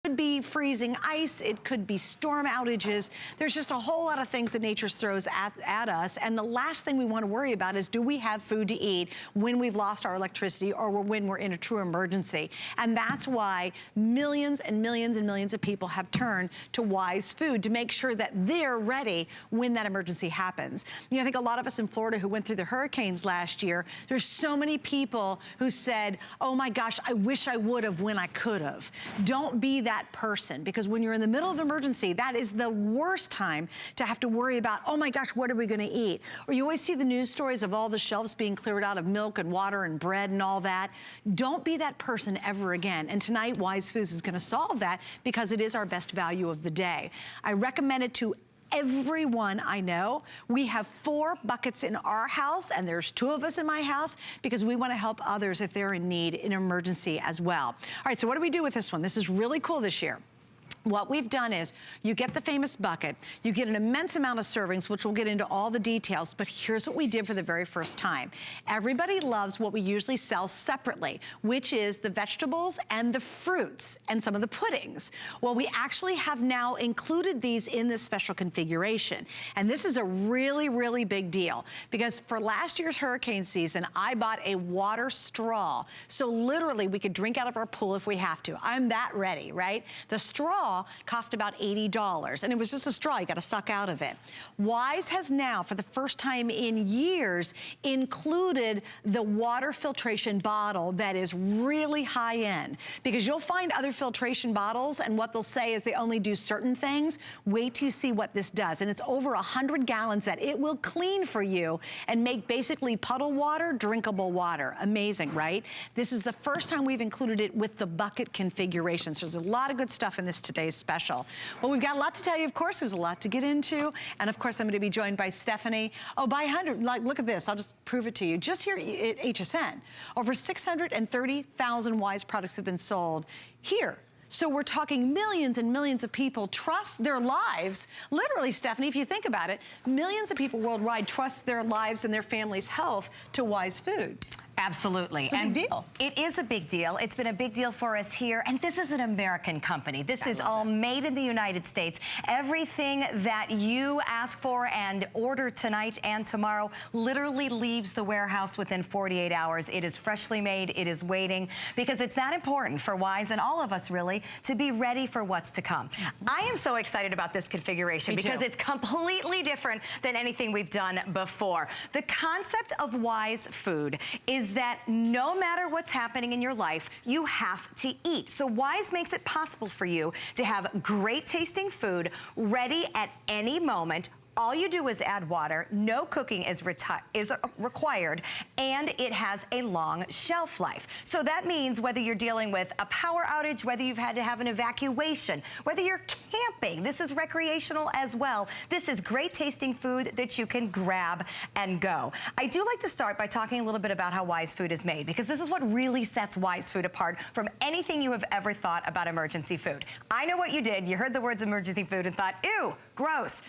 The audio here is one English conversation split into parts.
could be freezing ice, it could be storm outages. There's just a whole lot of things that nature throws at us, and the last thing we want to worry about is, do we have food to eat when we've lost our electricity or when we're in a true emergency? And that's why millions and millions and millions of people have turned to Wise Food to make sure that they're ready when that emergency happens. You know, I think a lot of us in Florida who went through the hurricanes last year, there's so many people who said, oh my gosh, I wish I would have when I could have. Don't be that person, because when you're in the middle of emergency, that is the worst time to have to worry about, oh my gosh, what are we gonna eat? Or you always see the news stories of all the shelves being cleared out of milk and water and bread and all that. Don't be that person ever again. And tonight, Wise Foods is gonna solve that because it is our best value of the day. I recommend it to everyone I know. We have 4 buckets in our house, and there's 2 of us in my house, because we want to help others if they're in need in an emergency as well. All right, so what do we do with this one? This is really cool this year. What we've done is, you get the famous bucket, you get an immense amount of servings, which we'll get into all the details, but here's what we did for the very first time. Everybody loves what we usually sell separately, which is the vegetables and the fruits and some of the puddings. Well, we actually have now included these in this special configuration. And this is a really, really big deal, because for last year's hurricane season, I bought a water straw. So literally, we could drink out of our pool if we have to. I'm that ready, right? The straw cost about $80, and it was just a straw. You got to suck out of it. Wise has now, for the first time in years, included the water filtration bottle that is really high end, because you'll find other filtration bottles, and what they'll say is they only do certain things. Wait till you see what this does, and it's over 100 gallons that it will clean for you and make basically puddle water drinkable water. Amazing, right? This is the first time we've included it with the bucket configuration. So there's a lot of good stuff in this today's special. Well, we've got a lot to tell you, of course. There's a lot to get into. And of course, I'm going to be joined by Stephanie. Oh, by 100, like, look at this. I'll just prove it to you. Just here at HSN, over 630,000 Wise products have been sold here. So we're talking millions and millions of people trust their lives. Literally, Stephanie, if you think about it, millions of people worldwide trust their lives and their family's health to Wise Food. Absolutely. It's a big deal. It is a big deal. It's been a big deal for us here. And this is an American company. This is all made in the United States. Everything that you ask for and order tonight and tomorrow literally leaves the warehouse within 48 hours. It is freshly made. It is waiting, because it's that important for Wise and all of us, really, to be ready for what's to come. I am so excited about this configuration because it's completely different than anything we've done before. The concept of Wise Food is that no matter what's happening in your life, you have to eat. So Wise makes it possible for you to have great tasting food ready at any moment. All you do is add water, no cooking is required, and it has a long shelf life. So that means whether you're dealing with a power outage, whether you've had to have an evacuation, whether you're camping, this is recreational as well. This is great tasting food that you can grab and go. I do like to start by talking a little bit about how Wise Food is made, because this is what really sets Wise Food apart from anything you have ever thought about emergency food. I know what you did. You heard the words emergency food and thought, ew, gross.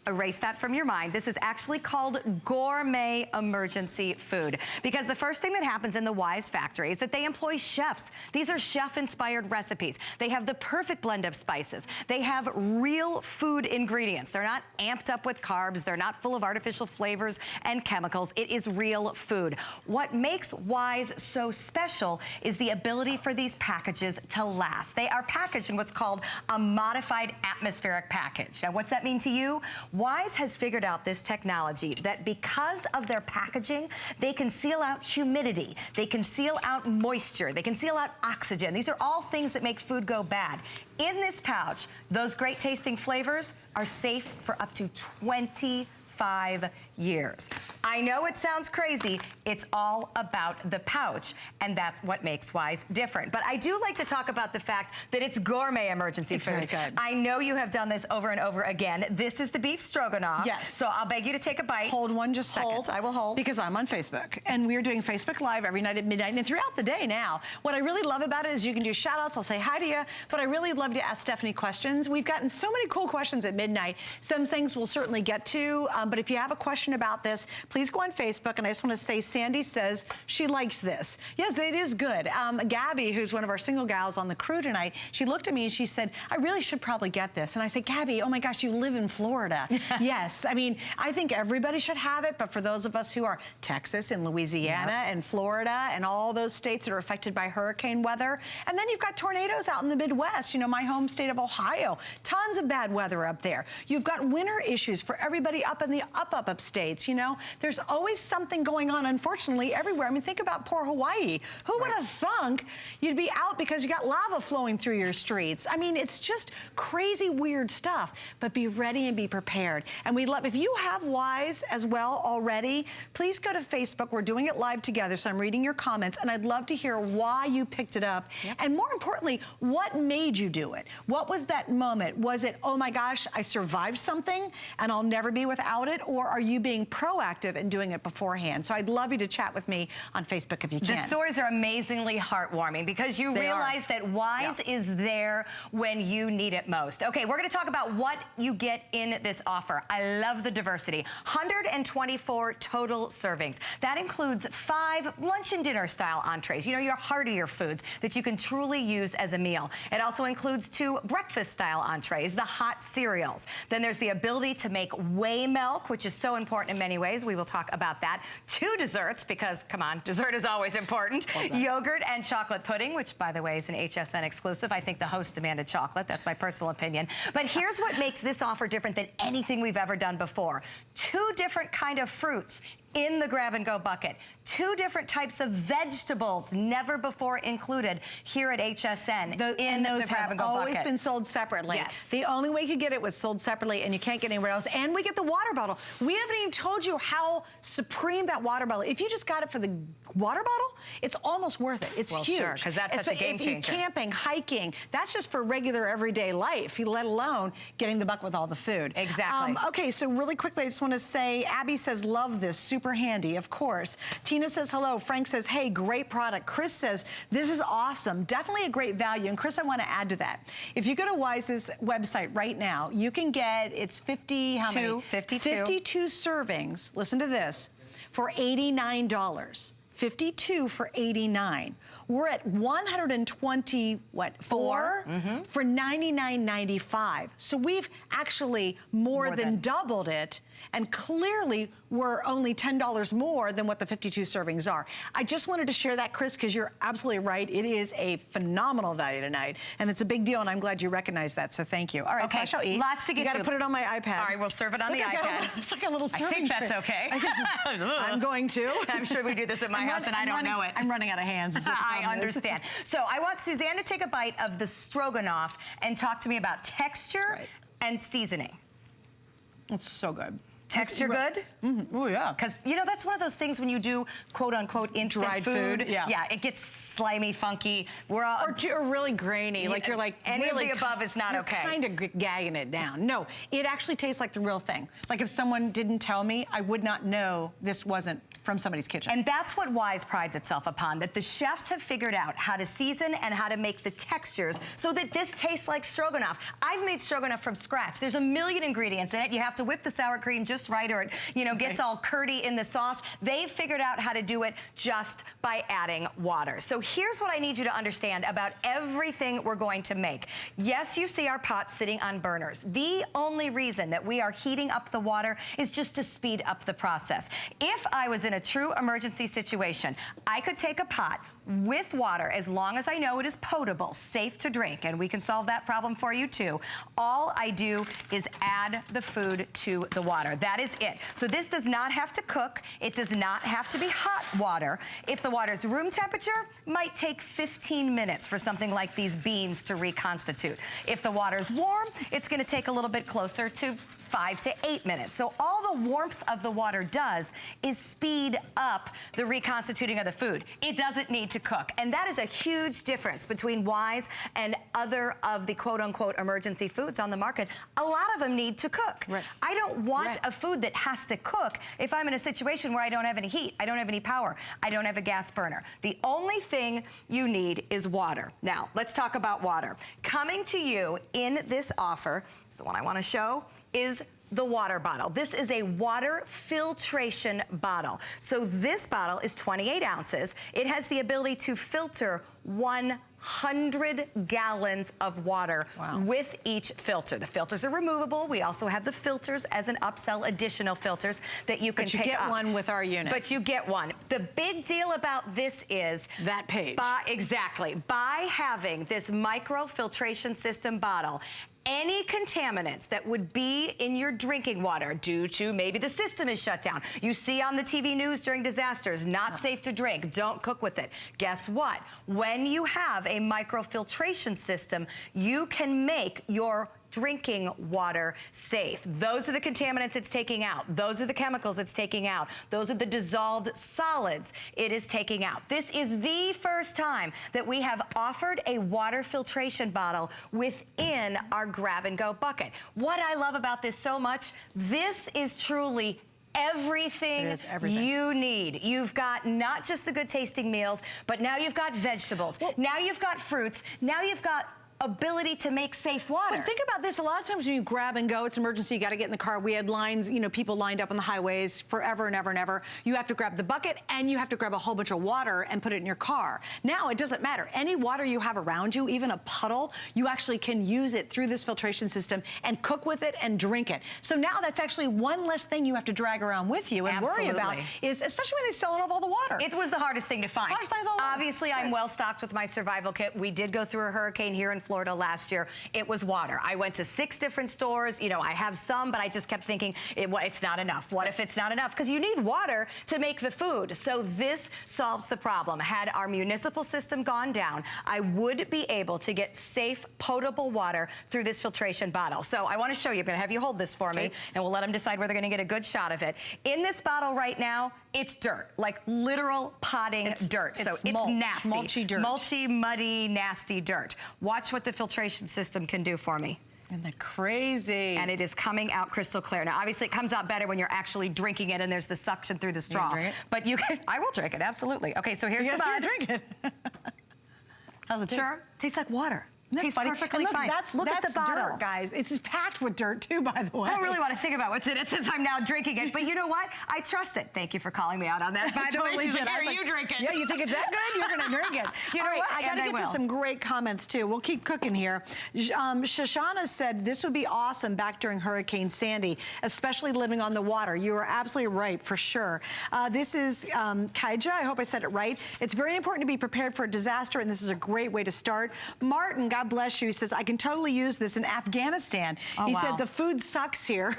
Erase that from your mind. This is actually called gourmet emergency food, because the first thing that happens in the Wise factory is that they employ chefs. These are chef-inspired recipes. They have the perfect blend of spices. They have real food ingredients. They're not amped up with carbs. They're not full of artificial flavors and chemicals. It is real food. What makes Wise so special is the ability for these packages to last. They are packaged in what's called a modified atmospheric package. Now, what's that mean to you? Wise has figured out this technology that because of their packaging, they can seal out humidity, they can seal out moisture, they can seal out oxygen. These are all things that make food go bad. In this pouch, those great tasting flavors are safe for up to 25 years. I know it sounds crazy. It's all about the pouch, and that's what makes Wise different. But I do like to talk about the fact that it's gourmet emergency food. It's very good. I know you have done this over and over again. This is the beef stroganoff. Yes. So I'll beg you to take a bite. Hold one just a second. Hold, I will hold. Because I'm on Facebook, and we're doing Facebook Live every night at midnight and throughout the day now. What I really love about it is you can do shout outs, I'll say hi to you, but I really love to ask Stephanie questions. We've gotten so many cool questions at midnight. Some things we'll certainly get to, but if you have a question question about this, please go on Facebook. And I just want to say, Sandy says she likes this. Yes, it is good. Gabby, who's one of our single gals on the crew tonight, she looked at me and she said, I really should probably get this. And I said, Gabby, oh my gosh, you live in Florida. Yes, I mean, I think everybody should have it, but for those of us who are Texas and Louisiana and Florida and all those states that are affected by hurricane weather, and then you've got tornadoes out in the Midwest, you know, my home state of Ohio, tons of bad weather up there. You've got winter issues for everybody up in the up states, you know. There's always something going on, unfortunately, everywhere. I mean, think about poor Hawaii. Who would have thunk you'd be out because you got lava flowing through your streets? I mean, it's just crazy, weird stuff, but be ready and be prepared. And we love, if you have Wise as well already, please go to Facebook. We're doing it live together, so I'm reading your comments, and I'd love to hear why you picked it up. And more importantly, what made you do it? What was that moment? Was it, oh my gosh, I survived something and I'll never be without it? Or are you being proactive and doing it beforehand? So I'd love you to chat with me on Facebook if you can. The stories are amazingly heartwarming because you realize that Wise is there when you need it most. Okay, we're going to talk about what you get in this offer. I love the diversity. 124 total servings. That includes 5 lunch and dinner style entrees, you know, your heartier foods that you can truly use as a meal. It also includes 2 breakfast style entrees, the hot cereals. Then there's the ability to make whey milk, which is so important in many ways. We will talk about that. 2 desserts, because come on, dessert is always important. Yogurt and chocolate pudding, which by the way is an HSN exclusive. I think the host demanded chocolate. That's my personal opinion. But here's what makes this offer different than anything we've ever done before. 2 different kind of fruits in the grab-and-go bucket. 2 different types of vegetables, never before included here at HSN in the grab-and-go bucket. Always been sold separately. Yes. The only way you could get it was sold separately, and you can't get anywhere else. And we get the water bottle. We haven't even told you how supreme that water bottle. If you just got it for the water bottle, it's almost worth it. It's huge. Sure, because that's such a game changer. Camping, hiking, that's just for regular everyday life, let alone getting the bucket with all the food. Exactly. Okay, so really quickly, I just want to say, Abby says, love this, super handy, of course. Tina says, hello. Frank says, hey, great product. Chris says, this is awesome. Definitely a great value. And Chris, I want to add to that. If you go to Wise's website right now, you can get, it's 52 servings. Listen to this, for $89. 52 for $89. We're at 120, four for $99.95. So we've actually more than doubled it, and clearly we're only $10 more than what the 52 servings are. I just wanted to share that, Chris, because you're absolutely right. It is a phenomenal value tonight, and it's a big deal, and I'm glad you recognize that, so thank you. All right, so I shall eat. Lots to get to. You got to put it on my iPad. All right, we'll serve it on the iPad. It's like a little serving I think that's okay. I'm going to. I'm sure we do this at my house, and I don't know it. I'm running out of hands. I understand. So I want Suzanne to take a bite of the stroganoff and talk to me about texture and seasoning. It's so good. Texture good? Oh, yeah. Because, you know, that's one of those things when you do, quote-unquote, instant dried food. Yeah, it gets slimy, funky. We're all... Or really grainy. Like you're like... Any of the above is not okay. You're kind of gagging it down. No, it actually tastes like the real thing. Like if someone didn't tell me, I would not know this wasn't from somebody's kitchen. And that's what Wise prides itself upon, that the chefs have figured out how to season and how to make the textures so that this tastes like stroganoff. I've made stroganoff from scratch. There's a million ingredients in it. You have to whip the sour cream just right, or it, you know, gets all curdy in the sauce. They've figured out how to do it just by adding water. So here's what I need you to understand about everything we're going to make. Yes, you see our pots sitting on burners. The only reason that we are heating up the water is just to speed up the process. If I was in a true emergency situation, I could take a pot with water, as long as I know it is potable, safe to drink, and we can solve that problem for you too. All I do is add the food to the water. That is it. So this does not have to cook. It does not have to be hot water. If the water's room temperature, might take 15 minutes for something like these beans to reconstitute. If the water's warm, it's gonna take a little bit closer to 5 to 8 minutes. So all the warmth of the water does is speed up the reconstituting of the food. It doesn't need to cook. And that is a huge difference between Wise and other of the quote-unquote emergency foods on the market. A lot of them need to cook. Right. I don't want a food that has to cook if I'm in a situation where I don't have any heat, I don't have any power, I don't have a gas burner. The only thing you need is water. Now, let's talk about water. Coming to you in this offer, is the one I want to show, is the water bottle. This is a water filtration bottle. So this bottle is 28 ounces. It has the ability to filter 100 gallons of water with each filter. The filters are removable. We also have the filters as an upsell, additional filters that you can pick up. But you get one with our unit. But you get one. The big deal about this is that page. Exactly. By having this micro filtration system bottle, any contaminants that would be in your drinking water due to maybe the system is shut down. You see on the TV news during disasters, not safe to drink, don't cook with it. Guess what? When you have a microfiltration system, you can make your drinking water safe. Those are the contaminants it's taking out. Those are the chemicals it's taking out. Those are the dissolved solids it is taking out. This is the first time that we have offered a water filtration bottle within our grab-and-go bucket. What I love about this so much, this is truly everything you need. You've got not just the good tasting meals, but now you've got vegetables. Now you've got fruits. Now you've got ability to make safe water. But think about this, a lot of times when you grab and go, it's an emergency, you gotta get in the car. We had lines, you know, people lined up on the highways forever and ever and ever. You have to grab the bucket and you have to grab a whole bunch of water and put it in your car. Now it doesn't matter. Any water you have around you, even a puddle, you actually can use it through this filtration system and cook with it and drink it. So now that's actually one less thing you have to drag around with you and worry about, is especially when they sell it off all the water. It was the hardest thing to find. Obviously, I'm well stocked with my survival kit. We did go through a hurricane here in Florida last year. It was water. I went to 6 different stores. You know, I have some, but I just kept thinking it's not enough. What if it's not enough? Because you need water to make the food. So this solves the problem. Had our municipal system gone down, I would be able to get safe, potable water through this filtration bottle. So I want to show you. I'm going to have you hold this for me, and we'll let them decide where they're going to get a good shot of it. In this bottle right now, it's dirt, like literal potting dirt. So it's nasty. Mulchy dirt. Mulchy, muddy, nasty dirt. Watch what the filtration system can do for me. Isn't that crazy? And it is coming out crystal clear. Now, obviously, it comes out better when you're actually drinking it and there's the suction through the straw. You drink it? But you can, I will drink it, absolutely. Okay, so here's the bud. Drink it. How's it taste? Sure, tastes like water. Tastes funny. perfectly look, fine. Look at the bottle. Dirt, guys. It's packed with dirt, too, by the way. I don't really want to think about what's in it since I'm now drinking it. But you know what? I trust it. Thank you for calling me out on that. I totally did. You drink it. Yeah, you think it's that good? You're going to drink it. You know what? I got to get to some great comments, too. We'll keep cooking here. Shoshana said, this would be awesome back during Hurricane Sandy, especially living on the water. You are absolutely right, for sure. This is Kaija. I hope I said it right. It's very important to be prepared for a disaster, and this is a great way to start. Martin, God bless you, says, I can totally use this in Afghanistan. He said, the food sucks here.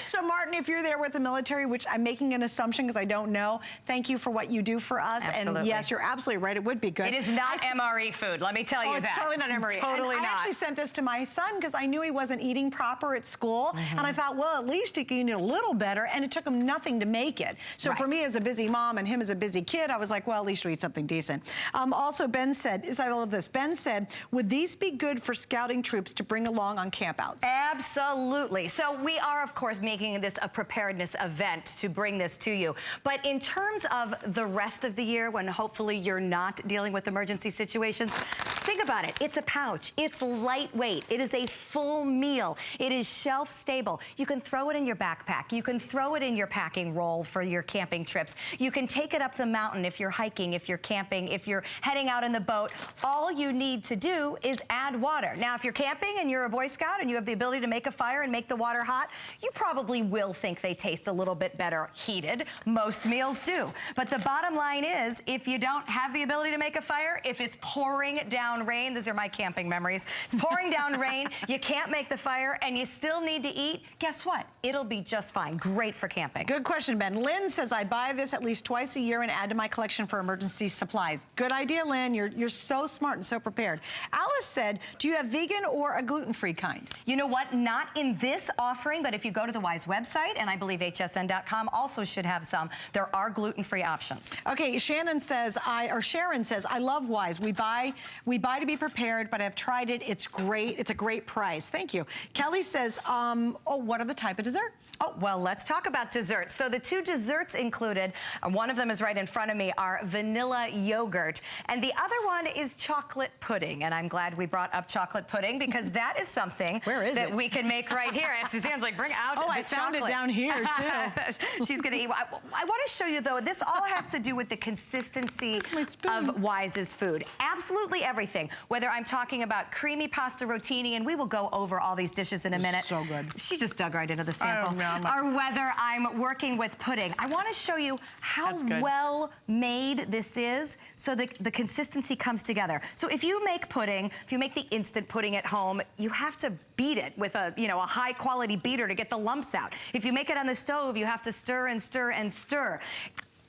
So Martin, if you're there with the military, which I'm making an assumption because I don't know, thank you for what you do for us. Absolutely. And yes, you're absolutely right. It would be good. It is not MRE food, let me tell you that. It's totally not MRE. Totally and not. I actually sent this to my son because I knew he wasn't eating proper at school. And I thought, well, at least he can eat a little better. And it took him nothing to make it. So for me as a busy mom and him as a busy kid, I was like, well, at least we eat something decent. Also, Ben said, I love this. Ben said, would these be good for scouting troops to bring along on campouts? Absolutely. So we are, of course, making this a preparedness event to bring this to you. But in terms of the rest of the year, when hopefully you're not dealing with emergency situations, think about it. It's a pouch. It's lightweight. It is a full meal. It is shelf stable. You can throw it in your backpack. You can throw it in your packing roll for your camping trips. You can take it up the mountain if you're hiking, if you're camping, if you're heading out in the boat. All you need to do is add water. Now, if you're camping and you're a Boy Scout and you have the ability to make a fire and make the water hot, you probably will think they taste a little bit better heated. Most meals do. But the bottom line is, if you don't have the ability to make a fire, if it's pouring down rain, these are my camping memories, it's pouring down rain, you can't make the fire, and you still need to eat, guess what? It'll be just fine. Great for camping. Good question, Ben. Lynn says, I buy this at least twice a year and add to my collection for emergency supplies. Good idea, Lynn. You're so smart and so prepared. Alice said, do you have vegan or a gluten-free kind? You know what? Not in this offering, but if you go to the Wise website, and I believe hsn.com also should have some, there are gluten-free options. Okay, Sharon says, I love Wise. We buy to be prepared, but I've tried it. It's great. It's a great price. Thank you. Kelly says, oh, what are the type of desserts? Oh, well, let's talk about desserts. So the 2 desserts included, one of them is right in front of me, are vanilla yogurt, and the other one is chocolate pudding. And I'm glad we brought up chocolate pudding because that is something that we can make right here. And Suzanne's like, bring out the chocolate. I found it down here, too. She's going to eat. I want to show you, though, this all has to do with the consistency of Wise's food. Absolutely everything. Whether I'm talking about creamy pasta rotini, and we will go over all these dishes in a minute. So good. She just dug right into the sample. Or whether I'm working with pudding. I want to show you how well made this is so the consistency comes together. So if you make pudding, if you make the instant pudding at home, you have to beat it with a high quality beater to get the lumps out. If you make it on the stove, you have to stir and stir and stir.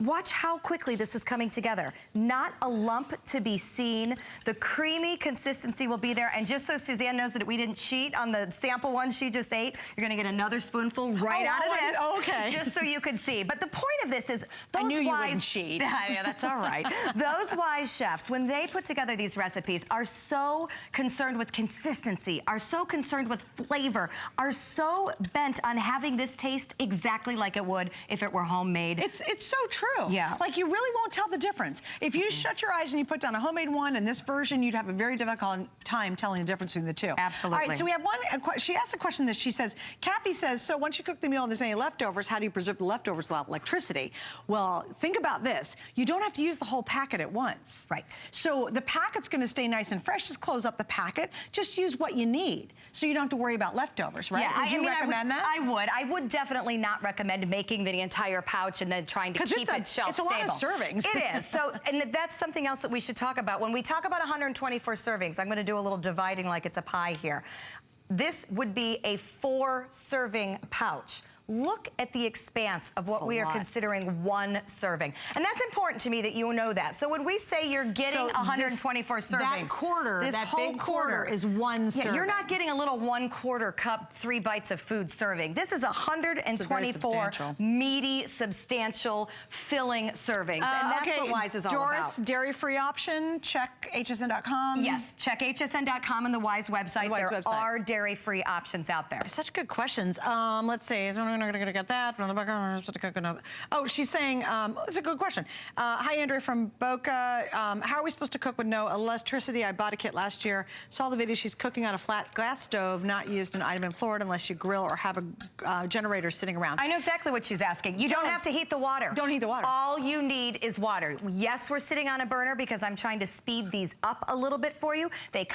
Watch how quickly this is coming together. Not a lump to be seen. The creamy consistency will be there. And just so Suzanne knows that we didn't cheat on the sample one she just ate, you're gonna get another spoonful right out of this. Okay. Just so you can see. But the point of this is I knew you wouldn't cheat. Yeah, that's all right. Those wise chefs, when they put together these recipes, are so concerned with consistency, are so concerned with flavor, are so bent on having this taste exactly like it would if it were homemade. It's so true. Yeah. Like, you really won't tell the difference. If you shut your eyes and you put down a homemade one and this version, you'd have a very difficult time telling the difference between the two. Absolutely. All right, so we have she asked a question that she says, Kathy says, so once you cook the meal and there's any leftovers, how do you preserve the leftovers without electricity? Well, think about this. You don't have to use the whole packet at once. Right. So the packet's gonna stay nice and fresh. Just close up the packet. Just use what you need. So you don't have to worry about leftovers, right? Yeah, Would you recommend that? I would definitely not recommend making the entire pouch and then trying to keep it shelf stable. It's a lot of servings. It is. So, and that's something else that we should talk about. When we talk about 124 servings, I'm going to do a little dividing like it's a pie here. This would be a 4-serving pouch. Look at the expanse of what we are considering 1 serving. And that's important to me that you know that. So when we say you're getting 124 servings, that quarter, that big quarter is 1 serving. You're not getting a little 1/4 cup, 3 bites of food serving. This is 124 meaty, substantial, filling servings. And that's what Wise is all about. Doris, dairy-free option, check hsn.com. Yes, check hsn.com and the Wise website. There are dairy-free options out there. Such good questions. Let's see. Not gonna get that. Oh, she's saying, it's a good question. Hi, Andrea from Boca. How are we supposed to cook with no electricity? I bought a kit last year. Saw the video. She's cooking on a flat glass stove, not used an item in Florida unless you grill or have a generator sitting around. I know exactly what she's asking. You don't have to heat the water. Don't heat the water. All you need is water. Yes, we're sitting on a burner because I'm trying to speed these up a little bit for you. They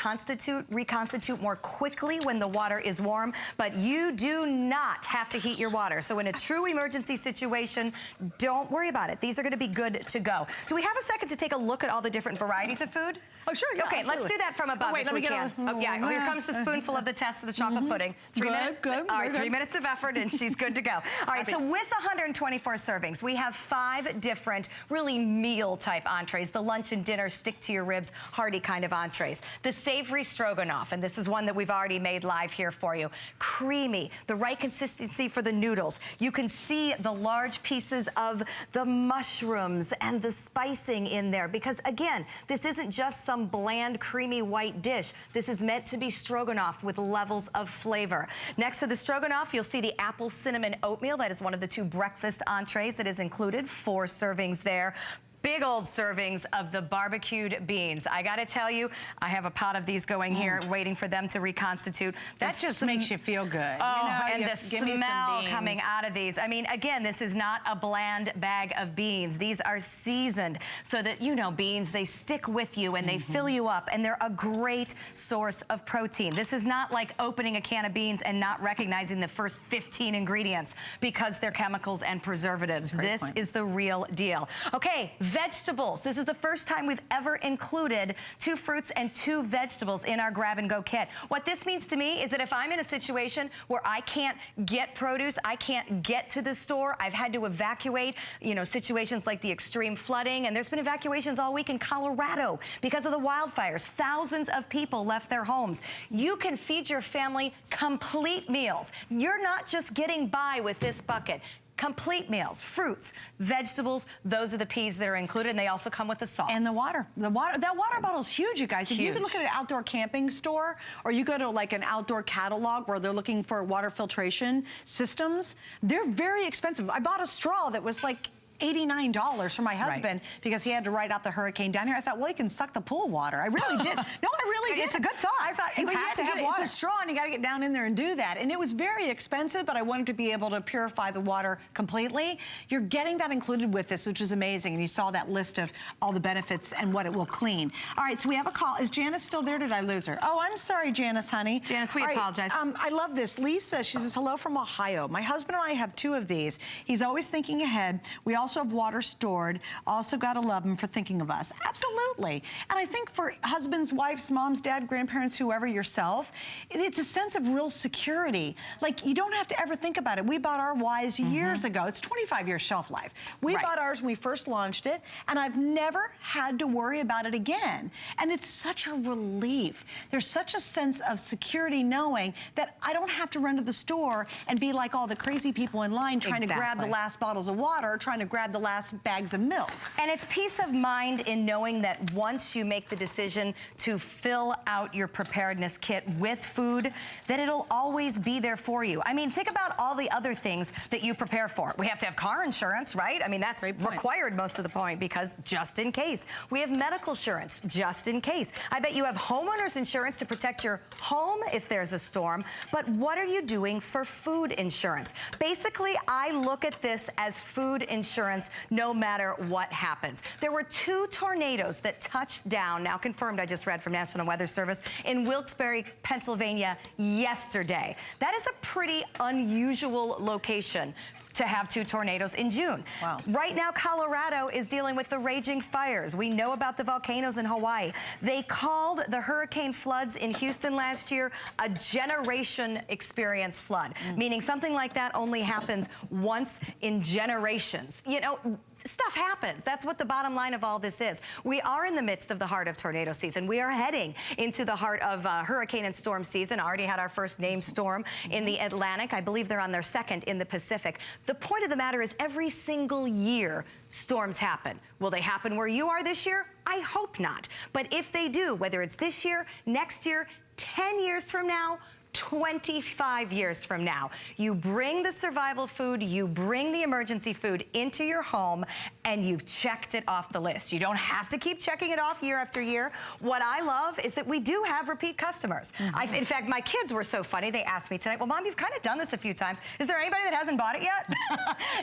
reconstitute more quickly when the water is warm, but you do not have to heat your water. So in a true emergency situation, don't worry about it. These are going to be good to go. Do we have a second to take a look at all the different varieties of food? Oh, sure. Yeah, okay, absolutely. let's do that from above. Oh, wait, let me get oh, yeah. Oh, here comes the spoonful of the test of the chocolate pudding. 3 minutes. Good. All right, 3 minutes of effort, and she's good to go. All right, so with 124 servings, we have 5 different, really meal-type entrees. The lunch and dinner, stick-to-your-ribs, hearty kind of entrees. The savory stroganoff, and this is one that we've already made live here for you. Creamy, the right consistency for the noodles. You can see the large pieces of the mushrooms and the spicing in there because, again, this isn't just some bland, creamy white dish. This is meant to be stroganoff with levels of flavor. Next to the stroganoff, you'll see the apple cinnamon oatmeal. That is one of the 2 breakfast entrees that is included. 4 servings there. Big old servings of the barbecued beans. I gotta tell you, I have a pot of these going here, waiting for them to reconstitute. That just makes you feel good. Oh, you know, and the smell coming out of these. I mean, again, this is not a bland bag of beans. These are seasoned so that, you know, beans, they stick with you and they fill you up, and they're a great source of protein. This is not like opening a can of beans and not recognizing the first 15 ingredients because they're chemicals and preservatives. This is the real deal. Okay, vegetables. This is the first time we've ever included 2 fruits and 2 vegetables in our grab-and-go kit. What this means to me is that if I'm in a situation where I can't get produce, I can't get to the store, I've had to evacuate, you know, situations like the extreme flooding, and there's been evacuations all week in Colorado because of the wildfires. Thousands of people left their homes. You can feed your family complete meals. You're not just getting by with this bucket. Complete meals, fruits, vegetables, those are the peas that are included, and they also come with the sauce. And the water. That water bottle's huge, you guys. If you look at an outdoor camping store, or you go to like an outdoor catalog where they're looking for water filtration systems, they're very expensive. I bought a straw that was like $89 for my husband because he had to ride out the hurricane down here. I thought, well, he can suck the pool water. I really did. No, I really did. It's a good thought. I thought you have to have water. It's a straw, and you got to get down in there and do that. And it was very expensive, but I wanted to be able to purify the water completely. You're getting that included with this, which is amazing. And you saw that list of all the benefits and what it will clean. All right, so we have a call. Is Janice still there? Did I lose her? Oh, I'm sorry, Janice, honey. Janice, we apologize. I love this. Lisa, she says, hello from Ohio. My husband and I have 2 of these. He's always thinking ahead. We also have water stored. Also got to love him for thinking of us. Absolutely. And I think for husbands, wives, moms, dad, grandparents, whoever, yourself, it's a sense of real security. Like, you don't have to ever think about it. We bought our Wise years ago. It's 25-year shelf life. We bought ours when we first launched it, and I've never had to worry about it again. And it's such a relief. There's such a sense of security knowing that I don't have to run to the store and be like all the crazy people in line trying to grab the last bottles of water, trying to grab the last bags of milk. And it's peace of mind in knowing that once you make the decision to fill out your preparedness kit with food, that it'll always be there for you. I mean, think about all the other things that you prepare for. We have to have car insurance, right? I mean, that's required most of the point because just in case. We have medical insurance, just in case. I bet you have homeowner's insurance to protect your home if there's a storm. But what are you doing for food insurance? Basically, I look at this as food insurance no matter what happens. There were 2 tornadoes that touched down, now confirmed, I just read from National Weather Service, in Wilkes-Barre, Pennsylvania yesterday. That is a pretty unusual location to have 2 tornadoes in June. Wow. Right now, Colorado is dealing with the raging fires. We know about the volcanoes in Hawaii. They called the hurricane floods in Houston last year a generation experience flood, meaning something like that only happens once in generations. You know, stuff happens. That's what the bottom line of all this is. We are in the midst of the heart of tornado season. We are heading into the heart of hurricane and storm season. Already had our first named storm in the Atlantic. I believe they're on their second in the Pacific. The point of the matter is every single year storms happen. Will they happen where you are this year? I hope not. But if they do, whether it's this year, next year, 10 years from now, 25 years from now, you bring the survival food, you bring the emergency food into your home, and you've checked it off the list. You don't have to keep checking it off year after year. What I love is that we do have repeat customers. In fact, my kids were so funny. They asked me tonight, well, Mom, you've kind of done this a few times. Is there anybody that hasn't bought it yet?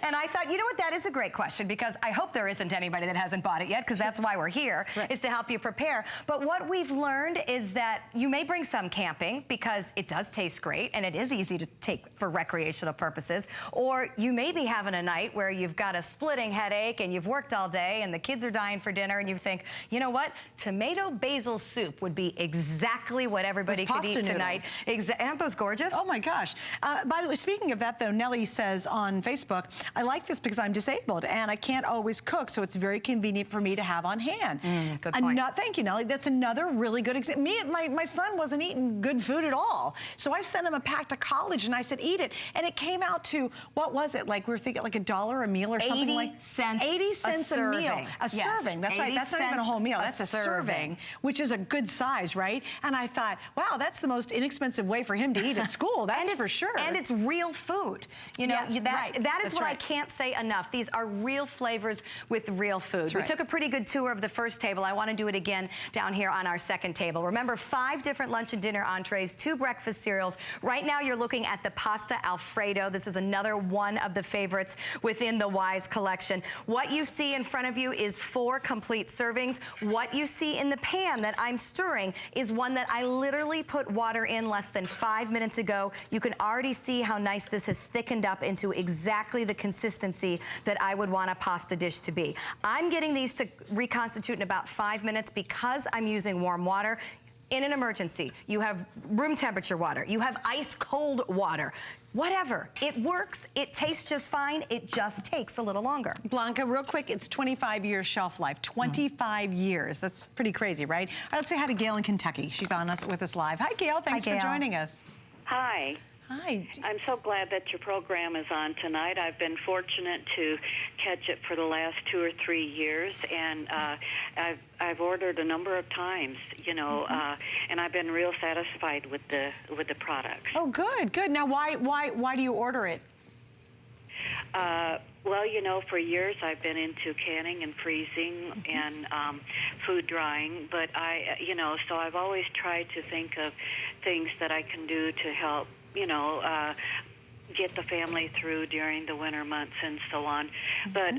And I thought, you know what, that is a great question, because I hope there isn't anybody that hasn't bought it yet, because that's why we're here, is to help you prepare. But what we've learned is that you may bring some camping, because it does taste great and it is easy to take for recreational purposes. Or you may be having a night where you've got a splitting headache and you've worked all day and the kids are dying for dinner, and you think, you know what, tomato basil soup would be exactly what everybody could eat tonight. Aren't those gorgeous? Oh my gosh. By the way, speaking of that though, Nellie says on Facebook, I like this because I'm disabled and I can't always cook, so it's very convenient for me to have on hand. Good point. Thank you, Nellie. That's another really good example. My son wasn't eating good food at all, so I sent him a pack to college and I said, eat it. And it came out to, what was it? Like we were thinking like $1 a meal or something like 80 cents a meal. A serving. That's right. That's not even a whole meal. That's a serving, which is a good size, right? And I thought, wow, that's the most inexpensive way for him to eat at school. That's for sure. And it's real food. You know, that is what I can't say enough. These are real flavors with real food. We took a pretty good tour of the first table. I want to do it again down here on our second table. Remember, 5 different lunch and dinner entrees, 2 breakfast cereals. Right now you're looking at the pasta Alfredo. This is another one of the favorites within the Wise collection. What you see in front of you is 4 complete servings. What you see in the pan that I'm stirring is one that I literally put water in less than 5 minutes ago. You can already see how nice this has thickened up into exactly the consistency that I would want a pasta dish to be. I'm getting these to reconstitute in about 5 minutes because I'm using warm water. In an emergency, you have room temperature water, you have ice cold water, whatever. It works, it tastes just fine, it just takes a little longer. Blanca, real quick, it's 25 years shelf life, 25 years. That's pretty crazy, right? All right, let's say hi to Gail in Kentucky. She's on with us live. Hi, Gail, thanks for joining us. Hi. Hi. I'm so glad that your program is on tonight. I've been fortunate to catch it for the last 2 or 3 years, and I've ordered a number of times, you know, and I've been real satisfied with the products. Oh, good, good. Now, why do you order it? Well, you know, for years I've been into canning and freezing and food drying, but you know, so I've always tried to think of things that I can do to help, you know, get the family through during the winter months and so on. But,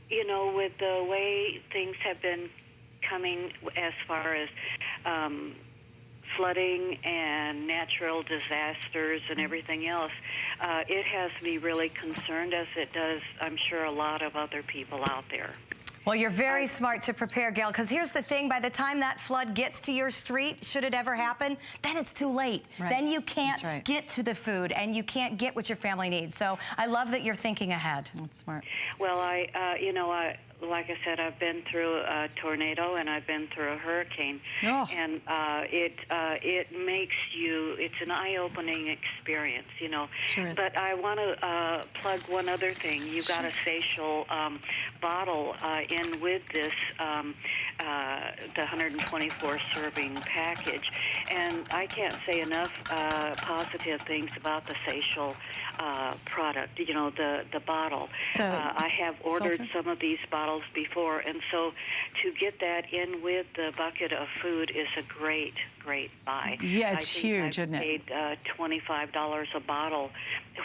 you know, with the way things have been coming as far as flooding and natural disasters and everything else, it has me really concerned, as it does, I'm sure, a lot of other people out there. Well, you're very smart to prepare, Gail, because here's the thing. By the time that flood gets to your street, should it ever happen, then it's too late. Right. Then you can't right. get to the food, and you can't get what your family needs. So I love that you're thinking ahead. That's smart. Well, you know, like I said, I've been through a tornado and I've been through a hurricane, and it makes you, it's an eye-opening experience, you know. Sure is. But I want to plug one other thing. You've got a facial bottle in with this, the 124 serving package, and I can't say enough positive things about the facial product, you know, the bottle. I have ordered some of these bottles before, and so to get that in with the bucket of food is a great buy. Yeah, it's huge, isn't it? I paid $25 a bottle,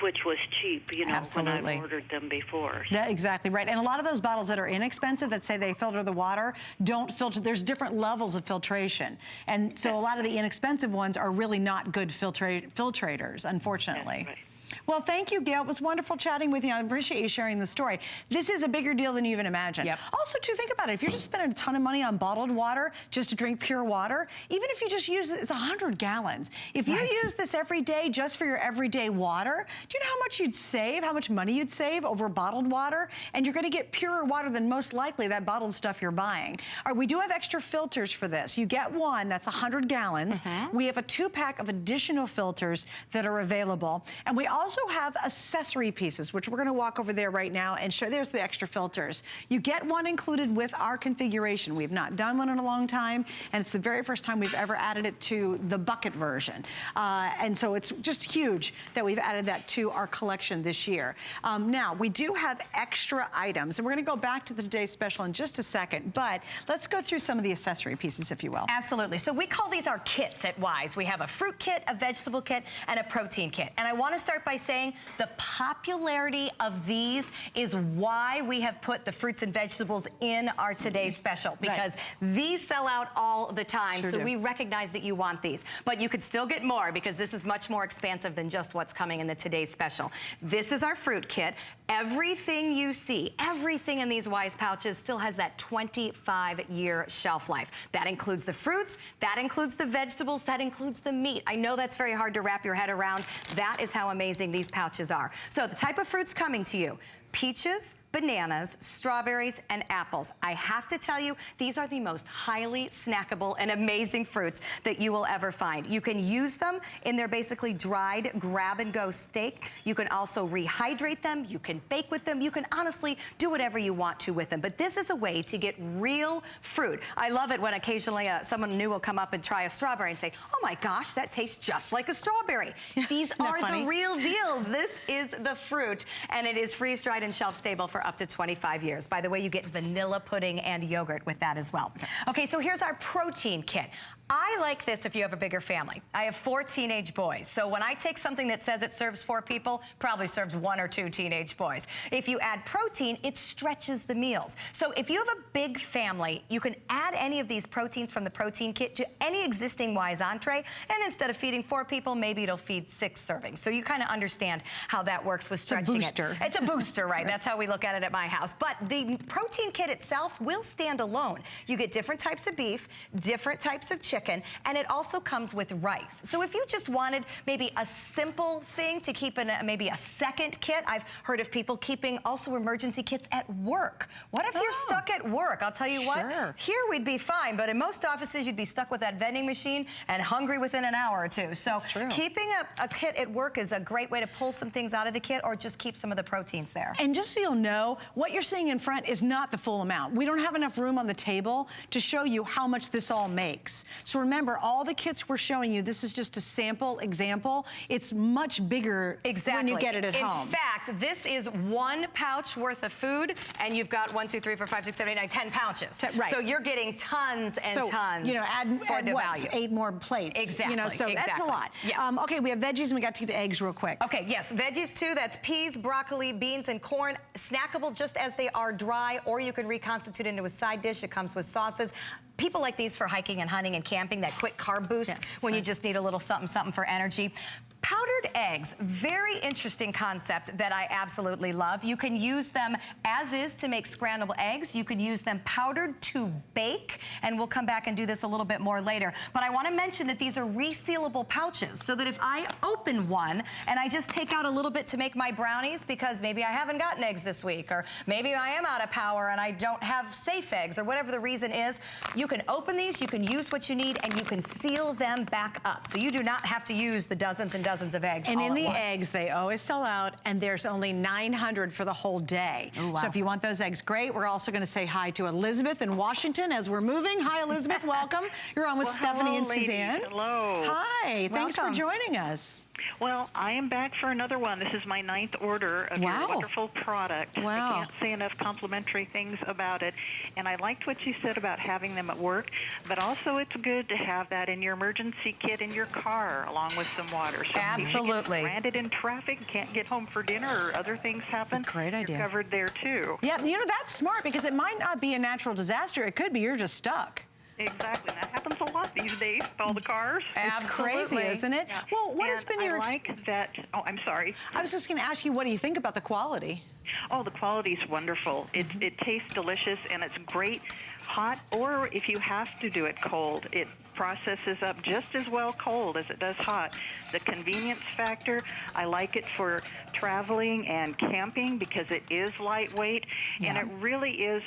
which was cheap, you know, Absolutely. when I ordered them before. That's exactly right. And a lot of those bottles that are inexpensive, that say they filter the water, don't filter. There's different levels of filtration. And so a lot of the inexpensive ones are really not good filtrators, unfortunately. Right. Well, thank you, Gail. It was wonderful chatting with you. I appreciate you sharing the story. This is a bigger deal than you even imagine. Yep. Also, too, think about it. If you're just spending a ton of money on bottled water just to drink pure water, even if you just use it, it's 100 gallons. If you use this every day just for your everyday water, do you know how much you'd save, how much money you'd save over bottled water? And you're going to get purer water than most likely that bottled stuff you're buying. All right, we do have extra filters for this. You get one, that's 100 gallons. We have a 2-pack of additional filters that are available. And we also have accessory pieces, which we're going to walk over there right now and show. There's the extra filters. You get one included with our configuration. We've not done one in a long time, and it's the very first time we've ever added it to the bucket version. And so it's just huge that we've added that to our collection this year. Now, we do have extra items, and we're going to go back to the today's special in just a second, but let's go through some of the accessory pieces, if you will. Absolutely. So we call these our kits at Wise. We have a fruit kit, a vegetable kit, and a protein kit. And I want to start by saying the popularity of these is why we have put the fruits and vegetables in our today's special, because these sell out all the time. Sure so do. we recognize that you want these, but you could still get more because this is much more expansive than just what's coming in the today's special. This is our fruit kit. Everything you see, everything in these Wise pouches still has that 25-year shelf life. That includes the fruits, that includes the vegetables, that includes the meat. I know that's very hard to wrap your head around. That is how amazing these pouches are. So the type of fruits coming to you: peaches, bananas, strawberries, and apples. I have to tell you, these are the most highly snackable and amazing fruits that you will ever find. You can use them in their basically dried grab-and-go steak. You can also rehydrate them. You can bake with them. You can honestly do whatever you want to with them. But this is a way to get real fruit. I love it when occasionally someone new will come up and try a strawberry and say, oh my gosh, that tastes just like a strawberry. These are the real deal. This is the fruit, and it is freeze-dried and shelf-stable for up to 25 years. By the way, you get vanilla pudding and yogurt with that as well. Okay, so here's our protein kit. I like this if you have a bigger family. I have 4 teenage boys, so when I take something that says it serves 4 people, probably serves 1 or 2 teenage boys. If you add protein, it stretches the meals. So if you have a big family, you can add any of these proteins from the protein kit to any existing Wise entree, and instead of feeding 4 people, maybe it'll feed 6 servings. So you kind of understand how that works with stretching it. It's a booster, right? That's how we look at it at my house. But the protein kit itself will stand alone. You get different types of beef, different types of chicken, chicken, and it also comes with rice. So if you just wanted maybe a simple thing to keep in maybe a second kit, I've heard of people keeping also emergency kits at work. What if you're stuck at work? I'll tell you what, here we'd be fine, but in most offices you'd be stuck with that vending machine and hungry within an hour or two. So keeping a kit at work is a great way to pull some things out of the kit or just keep some of the proteins there. And just so you'll know, what you're seeing in front is not the full amount. We don't have enough room on the table to show you how much this all makes. So remember, all the kits we're showing you, this is just a sample example. It's much bigger when you get it at home. In fact, this is 1 pouch worth of food, and you've got 1, 2, 3, 4, 5, 6, 7, 8, 9, 10 pouches. Right. So you're getting tons and tons. You know, add the value. 8 more plates. Exactly. You know, so that's a lot. Yeah. Okay, we have veggies and we got to get to eggs real quick. Okay, yes, veggies too. That's peas, broccoli, beans, and corn. Snackable just as they are dry, or you can reconstitute into a side dish. It comes with sauces. People like these for hiking and hunting and camping, that quick carb boost when you just need a little something for energy. Powdered eggs, very interesting concept that I absolutely love. You can use them as is to make scrambled eggs. You can use them powdered to bake, and we'll come back and do this a little bit more later. But I want to mention that these are resealable pouches, so that if I open one and I just take out a little bit to make my brownies because maybe I haven't gotten eggs this week, or maybe I am out of power and I don't have safe eggs, or whatever the reason is, you can open these, you can use what you need, and you can seal them back up. So you do not have to use the dozens and dozens of eggs. And in the eggs, they always sell out, and there's only 900 for the whole day. Ooh, wow. So if you want those eggs, great. We're also going to say hi to Elizabeth in Washington as we're moving. Hi, Elizabeth. Welcome. You're on with Stephanie and Suzanne. Hello. Hi. Thanks for joining us. Well, I am back for another one. This is my 9th order of your wonderful product. I can't say enough complimentary things about it. And I liked what you said about having them at work, but also it's good to have that in your emergency kit in your car along with some water. So absolutely. If you get stranded in traffic and can't get home for dinner or other things happen, that's a great idea. You're covered there too. Yeah, you know, that's smart because it might not be a natural disaster. It could be you're just stuck. Exactly. That happens a lot these days with all the cars. It's crazy, isn't it? Yeah. Well, what has been your... I like that... Oh, I'm sorry. I was just going to ask you, what do you think about the quality? Oh, the quality is wonderful. It tastes delicious, and it's great hot, or if you have to do it cold, it processes up just as well cold as it does hot. The convenience factor, I like it for traveling and camping because it is lightweight, and it really is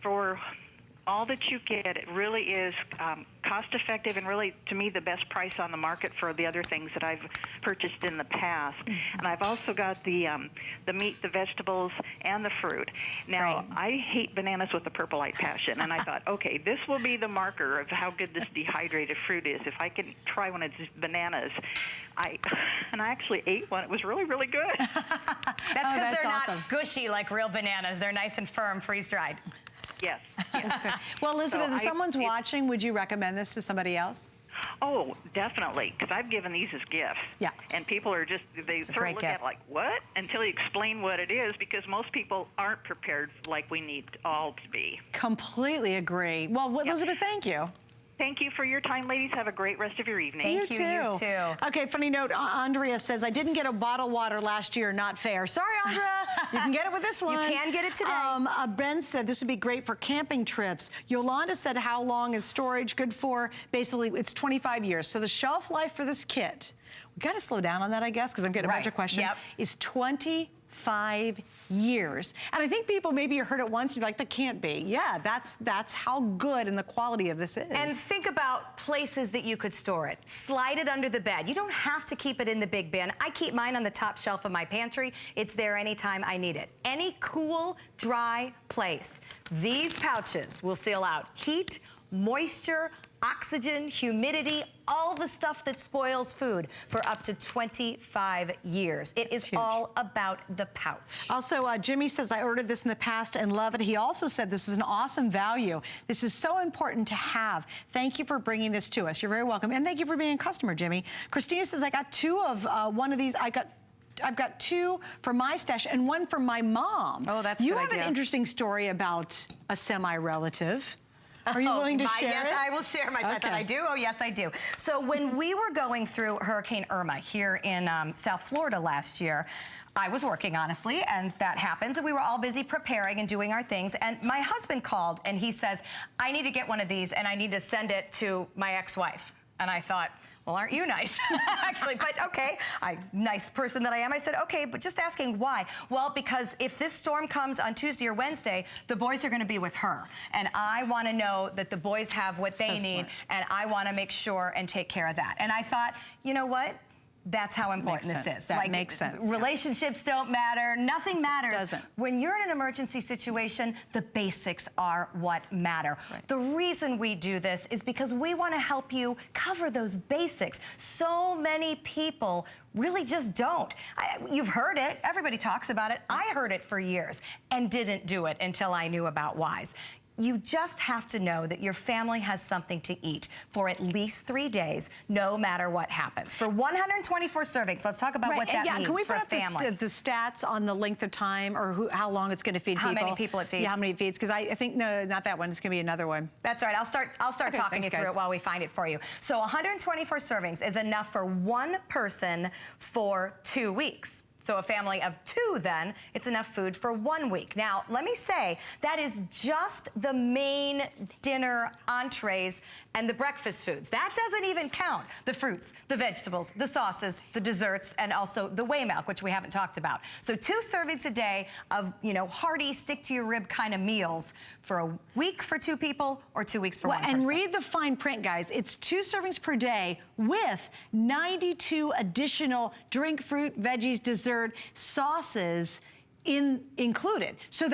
for... all that you get, it really is cost-effective and really, to me, the best price on the market for the other things that I've purchased in the past. And I've also got the meat, the vegetables, and the fruit. Now, I hate bananas with a purple-eyed passion, and I thought, okay, this will be the marker of how good this dehydrated fruit is. If I can try one of these bananas, I actually ate one. It was really, really good. That's because they're not gushy like real bananas. They're nice and firm, freeze-dried. Yes. Well, Elizabeth, if someone's watching, would you recommend this to somebody else? Oh, definitely, because I've given these as gifts. Yeah. And people are just, they sort of look at it like, what? Until you explain what it is, because most people aren't prepared like we need all to be. Completely agree. Well, Elizabeth, thank you. Thank you for your time, ladies. Have a great rest of your evening. You too. Okay, funny note, Andrea says, I didn't get a bottle of water last year, not fair. Sorry, Andrea. You can get it with this one. You can get it today. Ben said this would be great for camping trips. Yolanda said, how long is storage good for? Basically, it's 25 years. So the shelf life for this kit, we got to slow down on that, I guess, because I'm getting a bunch of questions, is 25 years. And I think people, maybe you heard it once, and you're like, that can't be. Yeah, that's how good and the quality of this is. And think about places that you could store it. Slide it under the bed. You don't have to keep it in the big bin. I keep mine on the top shelf of my pantry. It's there anytime I need it. Any cool, dry place. These pouches will seal out heat, moisture, oxygen, humidity, all the stuff that spoils food for up to 25 years. It is all about the pouch. Also, Jimmy says, I ordered this in the past and love it. He also said this is an awesome value. This is so important to have. Thank you for bringing this to us. You're very welcome. And thank you for being a customer, Jimmy. Christina says, I got 2 of one of these. I've got 2 for my stash and 1 for my mom. Oh, that's a You good have idea. an interesting story about a semi-relative. Are you willing to share yes, it? I will share my Okay. that I do. Oh, yes, I do. So when we were going through Hurricane Irma here in South Florida last year, I was working, honestly, and that happens, and we were all busy preparing and doing our things, and my husband called, and he says, I need to get one of these, and I need to send it to my ex-wife. And I thought, well, aren't you nice? Actually, but okay, nice person that I am. I said, okay, but just asking why. Well, because if this storm comes on Tuesday or Wednesday, the boys are gonna be with her. And I wanna know that the boys have what they need, and I wanna make sure and take care of that. And I thought, you know what? That's how important this is. That makes sense. Relationships don't matter. Nothing matters. It doesn't. When you're in an emergency situation, the basics are what matter. Right. The reason we do this is because we want to help you cover those basics. So many people really just don't. You've heard it. Everybody talks about it. I heard it for years and didn't do it until I knew about Wise. You just have to know that your family has something to eat for at least 3 days, no matter what happens. For 124 servings, let's talk about what that means can we for put a up family. the stats on the length of time or how long it's going to feed people? How many people it feeds? Yeah, how many it feeds? Because I think, no, not that one. It's going to be another one. That's all right. I'll start Okay, talking you thanks, through guys. it while we find it for you. So 124 servings is enough for one person for 2 weeks. So a family of 2, then, it's enough food for 1 week. Now, let me say, that is just the main dinner entrees and the breakfast foods. That doesn't even count the fruits, the vegetables, the sauces, the desserts, and also the whey milk, which we haven't talked about. So 2 servings a day of, hearty, stick-to-your-rib kind of meals for a week for 2 people or 2 weeks for one person. And read the fine print, guys. It's 2 servings per day with 92 additional drink, fruit, veggies, dessert, sauces included. So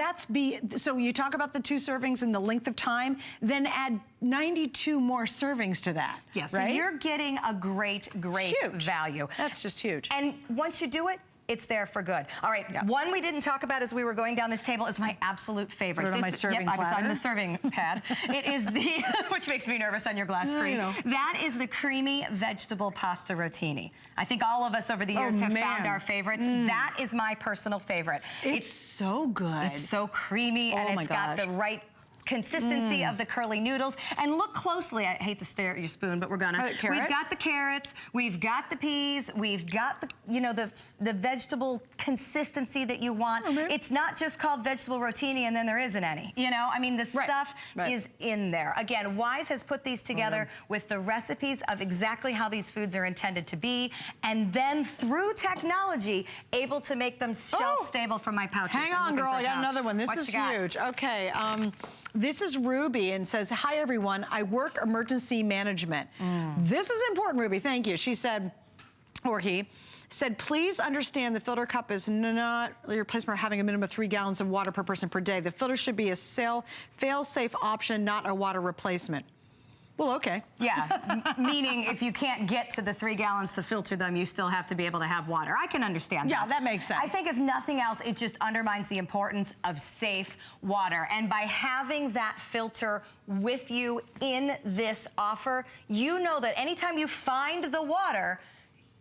so you talk about the 2 servings and the length of time, then add 92 more servings to that. Yes, right? so you're getting a great value. That's just huge. And once you do it, it's there for good. All right, one we didn't talk about as we were going down this table is my absolute favorite. Put it on my serving I was platter. on the serving pad. It is the, which makes me nervous on your glass screen. That is the creamy vegetable pasta rotini. I think all of us over the years have found our favorites. That is my personal favorite. It's so good. It's so creamy and it's got the right consistency of the curly noodles. And look closely, I hate to stare at your spoon, but we're gonna. We've got the carrots, we've got the peas, we've got the, the vegetable consistency that you want. It's not just called vegetable rotini and then there isn't any. I mean, the stuff is in there. Again, Wise has put these together with the recipes of exactly how these foods are intended to be, and then through technology, able to make them shelf stable for my pouches. Hang on, girl, I got another one. This is huge. Okay. This is Ruby and says, hi, everyone. I work emergency management. This is important, Ruby. Thank you. She said, or he said, please understand the filter cup is not your replacement for having a minimum of 3 gallons of water per person per day. The filter should be a fail-safe option, not a water replacement. Well, okay. Yeah, meaning if you can't get to the 3 gallons to filter them, you still have to be able to have water. I can understand that. Yeah, that makes sense. I think if nothing else, it just undermines the importance of safe water. And by having that filter with you in this offer, you know that anytime you find the water,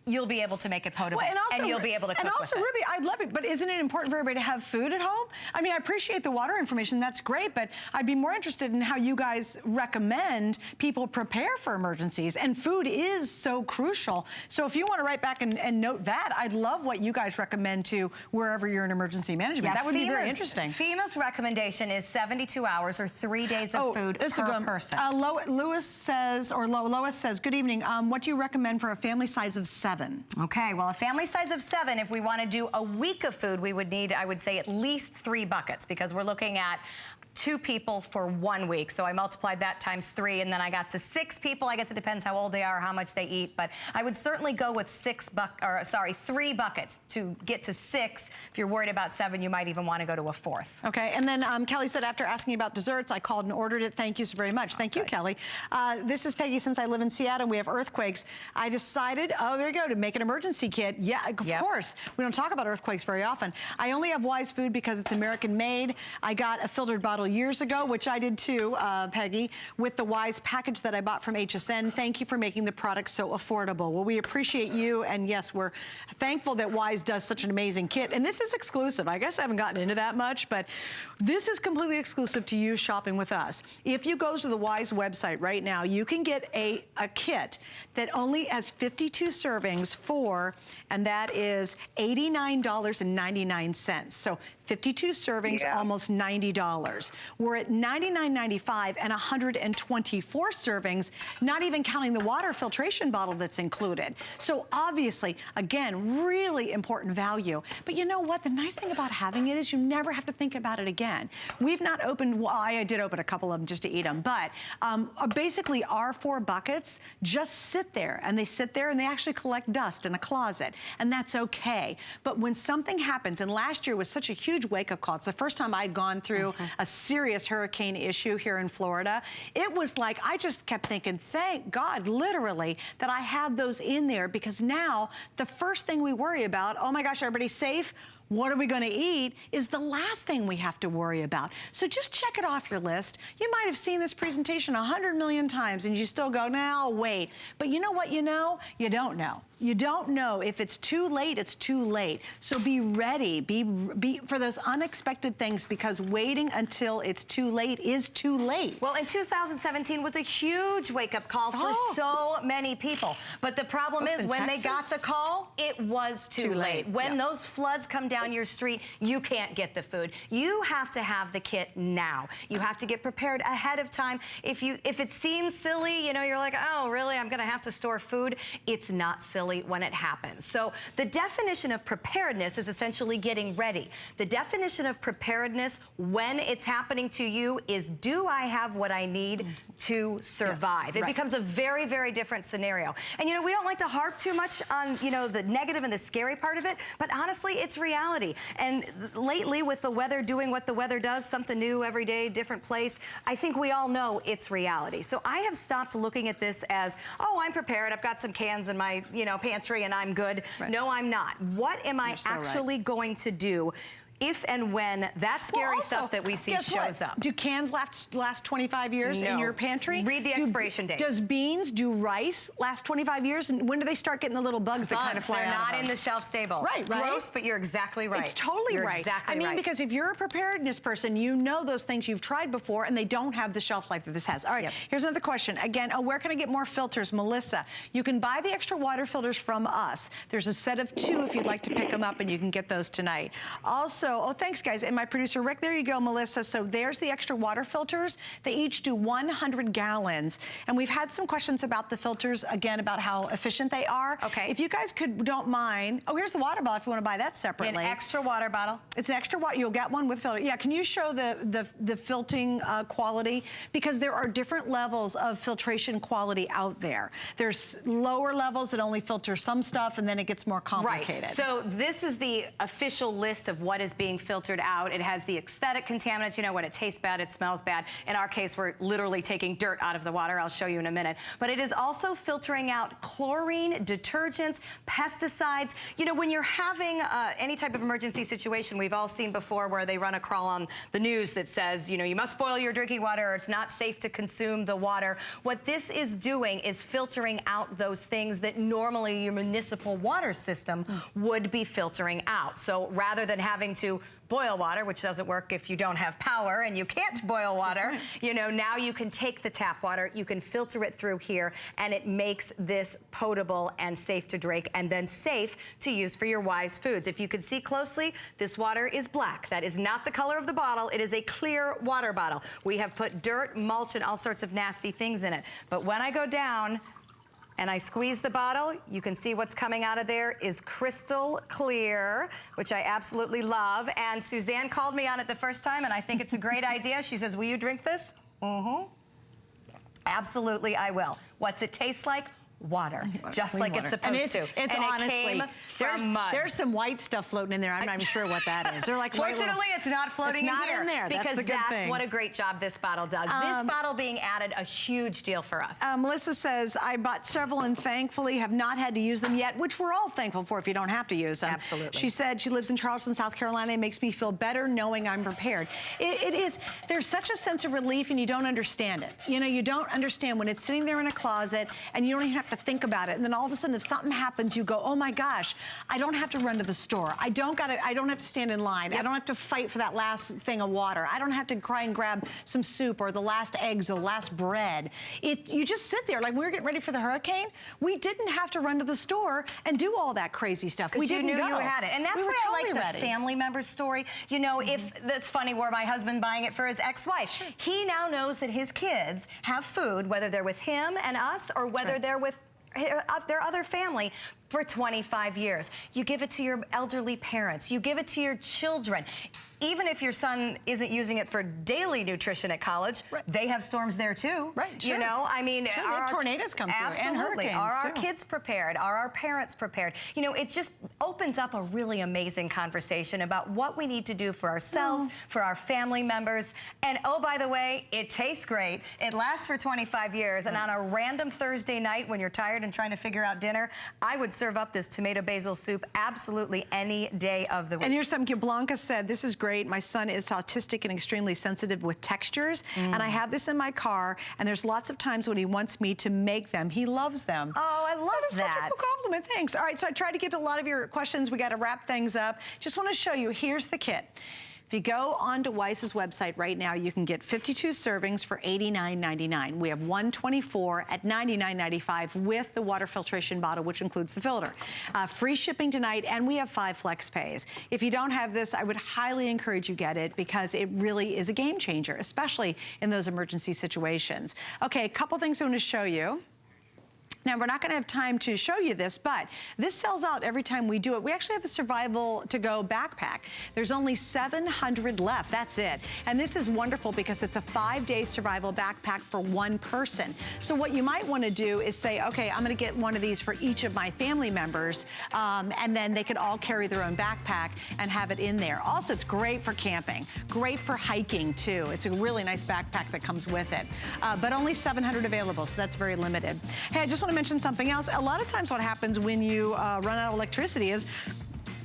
you'll be able to make it potable, and you'll be able to cook with it. And also, Ruby, I love it, but isn't it important for everybody to have food at home? I mean, I appreciate the water information, that's great, but I'd be more interested in how you guys recommend people prepare for emergencies, and food is so crucial. So if you want to write back and note that, I'd love what you guys recommend to wherever you're in emergency management. That would be very interesting. FEMA's recommendation is 72 hours or 3 days of food per person. Lois says, good evening, what do you recommend for a family size of 7? Okay, well, a family size of 7, if we want to do a week of food, we would need, I would say, at least 3 buckets, because we're looking at 2 people for 1 week. So I multiplied that times 3, and then I got to 6 people. I guess it depends how old they are, how much they eat, but I would certainly go with 3 buckets to get to 6. If you're worried about 7, you might even want to go to a 4th. Okay, and then Kelly said, after asking about desserts, I called and ordered it. Thank you so very much. Thank you, Kelly. This is Peggy. Since I live in Seattle, we have earthquakes. I decided, there you go, to make an emergency kit. Yeah, of course. We don't talk about earthquakes very often. I only have Wise food because it's American made. I got a filtered bottle bottle years ago, which I did too, Peggy, with the Wise package that I bought from HSN. Thank you for making the product so affordable. Well, we appreciate you, and yes, we're thankful that Wise does such an amazing kit. And this is exclusive. I guess I haven't gotten into that much, but this is completely exclusive to you shopping with us. If you go to the Wise website right now, you can get a kit that only has 52 servings for, and that is $89.99. So 52 servings, almost $90. We're at $99.95 and 124 servings, not even counting the water filtration bottle that's included. So obviously, again, really important value. But you know what? The nice thing about having it is you never have to think about it again. We've not opened, well, I did open a couple of them just to eat them, but basically our 4 buckets just sit there, and they sit there and they actually collect dust in a closet, and that's okay. But when something happens, and last year was such a huge wake-up call. It's the first time I'd gone through a serious hurricane issue here in Florida. It was like, I just kept thinking, thank God, literally, that I had those in there, because now the first thing we worry about, oh my gosh, everybody's safe? What are we going to eat is the last thing we have to worry about. So just check it off your list. You might have seen this presentation 100 million times and you still go, now wait. But you know what you know? You don't know. You don't know. If it's too late, it's too late. So be ready, be for those unexpected things, because waiting until it's too late is too late. Well, in 2017 was a huge wake-up call for so many people. But the problem is when they got the call, it was too late. When those floods come down your street, you can't get the food. You have to have the kit now. You have to get prepared ahead of time. If it seems silly, you know, you're like, oh, really, I'm gonna have to store food. It's not silly when it happens. So the definition of preparedness is essentially getting ready. The definition of preparedness when it's happening to you is, do I have what I need to survive? It becomes a very, very different scenario. And you know, we don't like to harp too much on, you know, the negative and the scary part of it, but honestly, it's reality. And lately, with the weather doing what the weather does, something new every day, different place, I think we all know it's reality. So I have stopped looking at this as, oh, I'm prepared, I've got some cans in my, you know, pantry and I'm good. No, I'm not. What am I actually going to do if and when that scary stuff that we see shows up? Do cans last 25 years in your pantry? Read the expiration date. Does beans, do rice last 25 years? And when do they start getting the little bugs that kind of fly out? They're not in the shelf stable. Right. Gross, but you're exactly right. It's totally right. Exactly I mean, because if you're a preparedness person, you know those things you've tried before and they don't have the shelf life that this has. All right, here's another question. Again, where can I get more filters? Melissa, you can buy the extra water filters from us. There's a set of 2 if you'd like to pick them up, and you can get those tonight. Also, thanks guys. And my producer Rick, there you go, Melissa. So there's the extra water filters. They each do 100 gallons. And we've had some questions about the filters, again, about how efficient they are. Okay. If you guys don't mind, here's the water bottle if you want to buy that separately. An extra water bottle. It's an extra water. You'll get one with filter. Yeah, can you show the filtering quality? Because there are different levels of filtration quality out there. There's lower levels that only filter some stuff, and then it gets more complicated. Right. So this is the official list of what is being filtered out. It has the aesthetic contaminants, you know, when it tastes bad, it smells bad. In our case, we're literally taking dirt out of the water. I'll show you in a minute. But it is also filtering out chlorine, detergents, pesticides. You know, when you're having any type of emergency situation, we've all seen before where they run a crawl on the news that says, you know, you must boil your drinking water or it's not safe to consume the water. What this is doing is filtering out those things that normally your municipal water system would be filtering out. So rather than having to boil water, which doesn't work if you don't have power and you can't boil water, you know, now you can take the tap water, you can filter it through here, and it makes this potable and safe to drink, and then safe to use for your Wise foods. If you can see closely, this water is black. That is not the color of the bottle. It is a clear water bottle. We have put dirt, mulch, and all sorts of nasty things in it. But when I go down and I squeeze the bottle, you can see what's coming out of there is crystal clear, which I absolutely love. And Suzanne called me on it the first time, and I think it's a great idea. She says, will you drink this? Absolutely, I will. What's it taste like? water, just Clean like water. it's supposed to. It's and honestly, it came from mud. There's some white stuff floating in there. I'm not even sure what that is. They're like Fortunately, it's not floating in here. in there. Because that's, that's what a great job this bottle does. This bottle being added, a huge deal for us. Melissa says, I bought several and thankfully have not had to use them yet, which we're all thankful for if you don't have to use them. Absolutely. She said she lives in Charleston, South Carolina. It makes me feel better knowing I'm prepared. It is, there's such a sense of relief and you don't understand it. You know, you don't understand when it's sitting there in a closet and you don't even have to think about it. And then all of a sudden, if something happens, you go, oh my gosh, I don't have to run to the store. I don't have to stand in line. Yep. I don't have to fight for that last thing of water. I don't have to cry and grab some soup or the last eggs or the last bread. You just sit there. Like when we were getting ready for the hurricane, we didn't have to run to the store and do all that crazy stuff. We didn't knew go. you had it. And that's where totally I like the family member story. You know, if that's funny where my husband buying it for his ex-wife. Sure. He now knows that his kids have food, whether they're with him and us or whether they're with their other family for 25 years. You give it to your elderly parents. You give it to your children. Even if your son isn't using it for daily nutrition at college, they have storms there too. Right, You know, I mean, they have tornadoes come through and hurricanes Are our too. kids prepared? Are our parents prepared? You know, it just opens up a really amazing conversation about what we need to do for ourselves, for our family members. And oh, by the way, it tastes great. It lasts for 25 years. And on a random Thursday night when you're tired and trying to figure out dinner, I would serve up this tomato basil soup absolutely any day of the week. And here's something Blanca said, this is great. My son is autistic and extremely sensitive with textures, and I have this in my car, and there's lots of times when he wants me to make them. He loves them. Oh, I love that. Such a cool compliment, thanks. All right, so I tried to get to a lot of your questions. We got to wrap things up. Just want to show you, here's the kit. If you go onto Weiss's website right now, you can get 52 servings for $89.99. We have 124 at $99.95 with the water filtration bottle, which includes the filter. Free shipping tonight, and we have 5 flex pays. If you don't have this, I would highly encourage you get it because it really is a game changer, especially in those emergency situations. Okay, a couple things I want to show you. Now, we're not going to have time to show you this, but this sells out every time we do it. We actually have the Survival to Go backpack. There's only 700 left. That's it. And this is wonderful because it's a 5-day survival backpack for one person. So what you might want to do is say, okay, I'm going to get one of these for each of my family members, and then they could all carry their own backpack and have it in there. Also, it's great for camping, great for hiking, too. It's a really nice backpack that comes with it. But only 700 available, so that's very limited. Hey, I just want to mention something else. A lot of times what happens when you run out of electricity is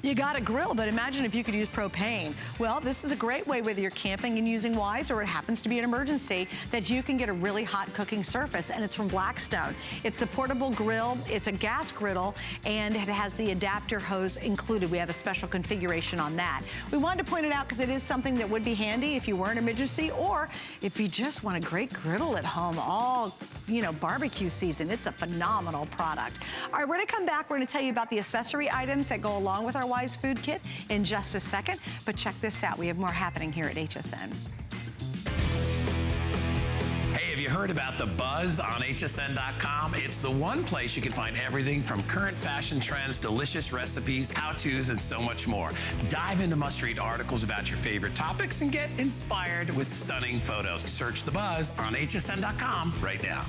you got a grill, but imagine if you could use propane. Well, this is a great way, whether you're camping and using Wise or it happens to be an emergency, that you can get a really hot cooking surface, and it's from Blackstone. It's the portable grill, it's a gas griddle, and it has the adapter hose included. We have a special configuration on that. We wanted to point it out because it is something that would be handy if you were in an emergency, or if you just want a great griddle at home all, you know, barbecue season. It's a phenomenal product. All right, we're gonna come back. We're gonna tell you about the accessory items that go along with our Wise Food Kit in just a second, but check this out. We have more happening here at HSN. Hey, have you heard about the buzz on hsn.com? It's the one place you can find everything from current fashion trends, delicious recipes, how-tos, and so much more. Dive into must-read articles about your favorite topics and get inspired with stunning photos. Search the buzz on hsn.com right now.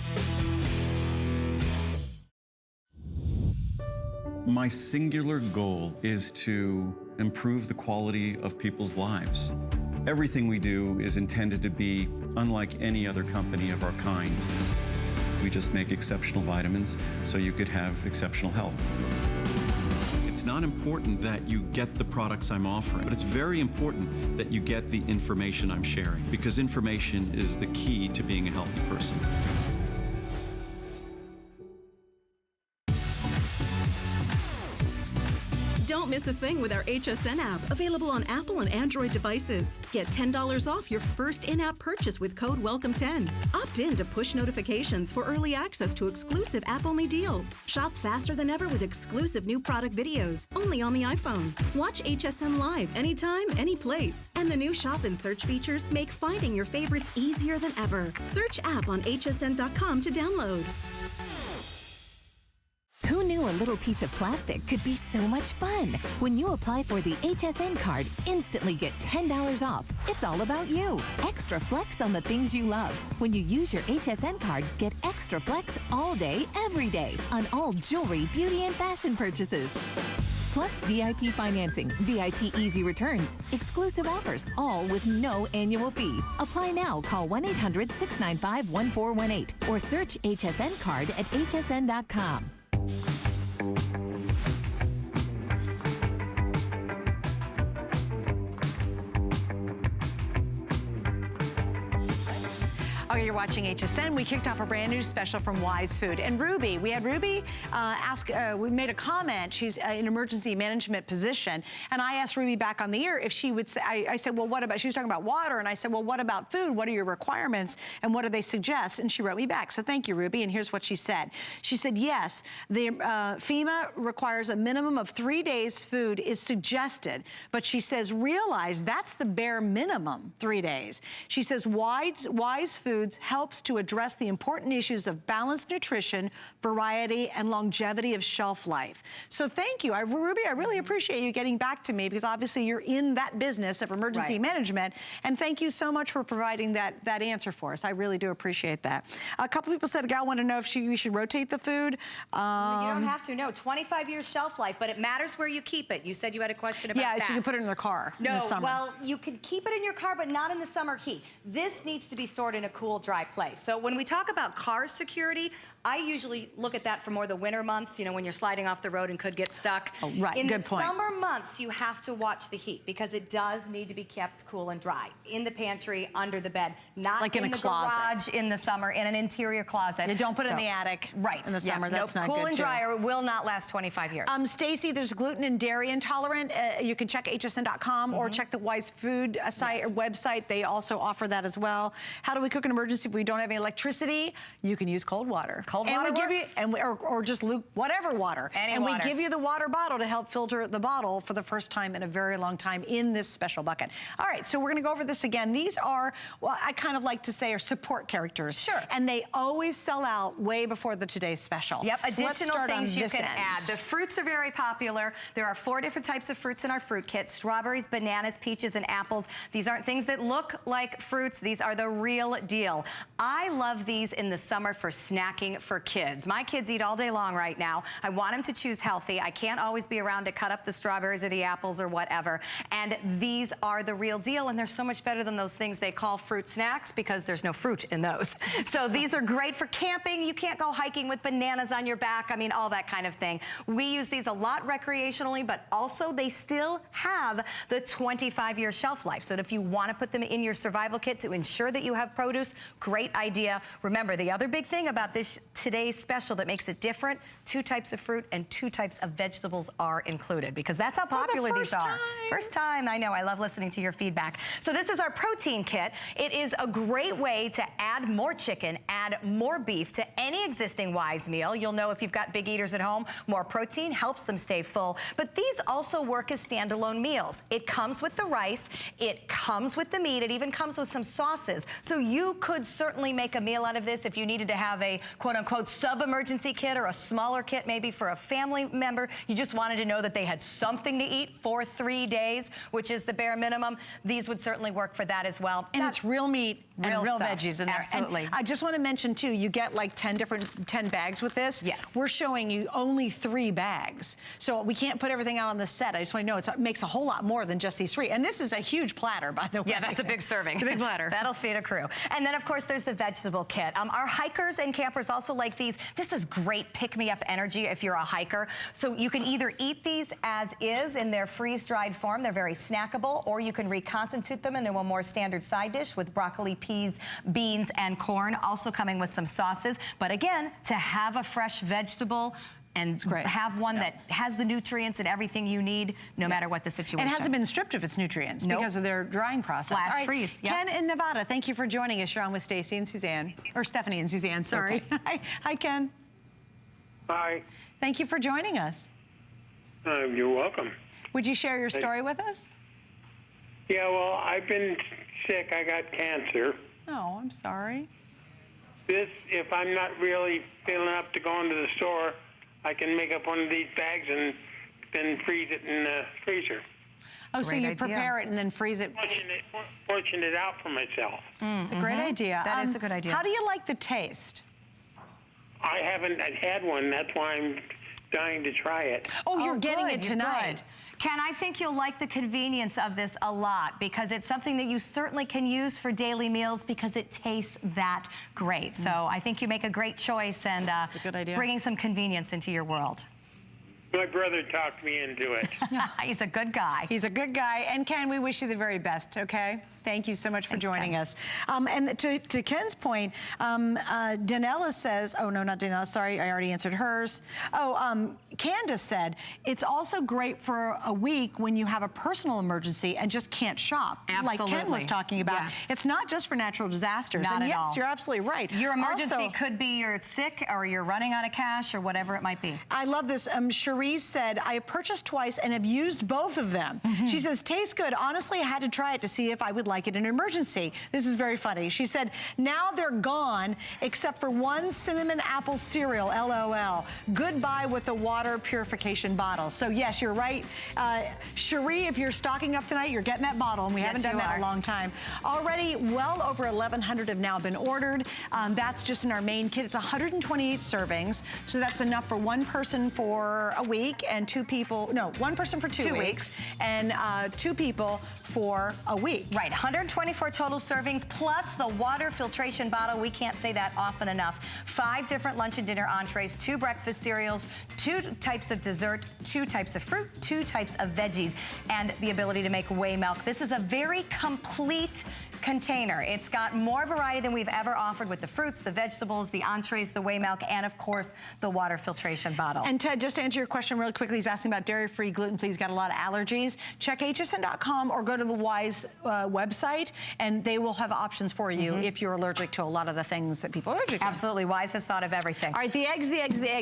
My singular goal is to improve the quality of people's lives. Everything we do is intended to be unlike any other company of our kind. We just make exceptional vitamins so you could have exceptional health. It's not important that you get the products I'm offering, but it's very important that you get the information I'm sharing, because information is the key to being a healthy person. Don't miss a thing with our HSN app, available on Apple and Android devices. Get $10 off your first in-app purchase with code WELCOME10. Opt in to push notifications for early access to exclusive app-only deals. Shop faster than ever with exclusive new product videos, only on the iPhone. Watch HSN Live anytime, any place. And the new shop and search features make finding your favorites easier than ever. Search app on hsn.com to download. Who knew knew a little piece of plastic could be so much fun? When you apply for the HSN card, instantly get $10 off. It's all about you. Extra flex on the things you love. When you use your HSN card, get extra flex all day, every day on all jewelry, beauty, and fashion purchases. Plus VIP financing, VIP easy returns, exclusive offers, all with no annual fee. Apply now. Call 1-800-695-1418 or search HSN card at hsn.com. Okay, you're watching HSN. We kicked off a brand new special from Wise Food. And Ruby, we had Ruby we made a comment. She's in an emergency management position. And I asked Ruby back on the air if she would say, I said, well, what about, she was talking about water. And I said, well, what about food? What are your requirements? And what do they suggest? And she wrote me back. So thank you, Ruby. And here's what she said. She said, yes, the FEMA requires a minimum of 3 days food is suggested. But she says, realize that's the bare minimum, 3 days. She says, Wise Foods helps to address the important issues of balanced nutrition, variety, and longevity of shelf life. So thank you. Ruby, I really appreciate you getting back to me because obviously you're in that business of emergency management. And thank you so much for providing that answer for us. I really do appreciate that. A couple people said, Gal, want to know if we should rotate the food. You don't have to, no. 25 years shelf life, but it matters where you keep it. You said you had a question about that. Yeah, so you can put it in the car in the summer. Well, you can keep it in your car, but not in the summer heat. This needs to be stored in a cool, dry place. So when we talk about car security, I usually look at that for more the winter months, you know, when you're sliding off the road and could get stuck. Oh, right, in good the point. summer months, you have to watch the heat because it does need to be kept cool and dry. In the pantry, under the bed, not like in the garage in the summer, in an interior closet. You don't put it in the attic in the summer. That's not good cool and too. dry or it will not last 25 years. Stacy, there's gluten and dairy intolerant. You can check hsn.com or check the Wise Food site or website. They also offer that as well. How do we cook an emergency if we don't have any electricity? You can use cold water. Cold water works. Or just whatever water. Any water. We give you the water bottle to help filter the bottle for the first time in a very long time in this special bucket. All right, so we're gonna go over this again. These are, well, I kind of like to say are support characters. Sure. And they always sell out way before the today's special. Yep, So let's additional start on things you this can end. add. The fruits are very popular. There are 4 different types of fruits in our fruit kit: strawberries, bananas, peaches, and apples. These aren't things that look like fruits. These are the real deal. I love these in the summer for snacking for kids. My kids eat all day long right now. I want them to choose healthy. I can't always be around to cut up the strawberries or the apples or whatever. And these are the real deal, and they're so much better than those things they call fruit snacks because there's no fruit in those. So these are great for camping. You can't go hiking with bananas on your back. I mean, all that kind of thing. We use these a lot recreationally, but also they still have the 25-year shelf life. So if you want to put them in your survival kit to ensure that you have produce, great idea. Remember, the other big thing about this today's special that makes it different, 2 types of fruit and 2 types of vegetables are included because that's how popular these are. First time, I know, I love listening to your feedback. So this is our protein kit. It is a great way to add more chicken, add more beef to any existing Wise meal. You'll know if you've got big eaters at home, more protein helps them stay full. But these also work as standalone meals. It comes with the rice, it comes with the meat, it even comes with some sauces. So you could certainly make a meal out of this if you needed to have a quote-unquote sub-emergency kit or a smaller kit maybe for a family member. You just wanted to know that they had something to eat for 3 days, which is the bare minimum. These would certainly work for that as well. And it's real meat and real veggies in there. Absolutely. And I just want to mention too, you get like 10 bags with this. Yes. We're showing you only 3 bags. So we can't put everything out on the set. I just want to know it makes a whole lot more than just these 3. And this is a huge platter, by the way. Yeah, that's a big serving. It's a big platter. That'll feed a crew. And then of course there's the vegetable kit. Our hikers and campers also like these. This is great pick-me-up energy if you're a hiker. So you can either eat these as is in their freeze-dried form. They're very snackable, or you can reconstitute them into a more standard side dish with broccoli, peas, beans, and corn, also coming with some sauces. But again, to have a fresh vegetable and have one that has the nutrients and everything you need, no matter what the situation. And it hasn't been stripped of its nutrients because of their drying process. Flash freeze. Yep. Ken in Nevada, thank you for joining us. You're on with Stacy and Suzanne, or Stephanie and Suzanne, sorry. Okay. Hi, Ken. Hi. Thank you for joining us. You're welcome. Would you share your story with us? Yeah, well, I've been sick. I got cancer. Oh, I'm sorry. If I'm not really feeling up to going to the store, I can make up one of these bags and then freeze it in the freezer. Oh, so Great you idea. prepare it and then freeze it. Portion it out for myself. It's a great idea. That is a good idea. How do you like the taste? I haven't had one. That's why I'm dying to try it. Oh, you're getting good, it you're tonight. good. Ken, I think you'll like the convenience of this a lot because it's something that you certainly can use for daily meals because it tastes that great. So I think you make a great choice and a good idea. Bringing some convenience into your world. My brother talked me into it. He's a good guy. He's a good guy. And Ken, we wish you the very best, okay? Thank you so much for joining us. And to Ken's point, Danella says, oh, no, not Danella, sorry, I already answered hers. Oh, Candace said, it's also great for a week when you have a personal emergency and just can't shop. Absolutely. Like Ken was talking about. Yes. It's not just for natural disasters. Not and at yes, all. you're absolutely right. Your emergency Also, could be you're sick or you're running out of cash or whatever it might be. I love this. Cherise said, I purchased twice and have used both of them. She says, tastes good. Honestly, I had to try it to see if I would like it in an emergency. This is very funny. She said, now they're gone except for one cinnamon apple cereal, LOL. Goodbye with the water purification bottle. So yes, you're right. Cherie, if you're stocking up tonight, you're getting that bottle, and we haven't done that in a long time. Already, well over 1,100 have now been ordered. That's just in our main kit. It's 128 servings, so that's enough for one person for a week and two people, no, one person for 2 weeks. And 2 people for a week. Right, 124 total servings plus the water filtration bottle. We can't say that often enough. 5 different lunch and dinner entrees, 2 breakfast cereals, 2 types of dessert, 2 types of fruit, 2 types of veggies, and the ability to make whey milk. This is a very complete container. It's got more variety than we've ever offered with the fruits, the vegetables, the entrees, the whey milk, and of course, the water filtration bottle. And Ted, just to answer your question really quickly, he's asking about dairy-free, gluten-free. He's got a lot of allergies. Check hsn.com or go to the Wise website, and they will have options for you if you're allergic to a lot of the things that people are allergic to. Absolutely, Wise has thought of everything. All right, the eggs.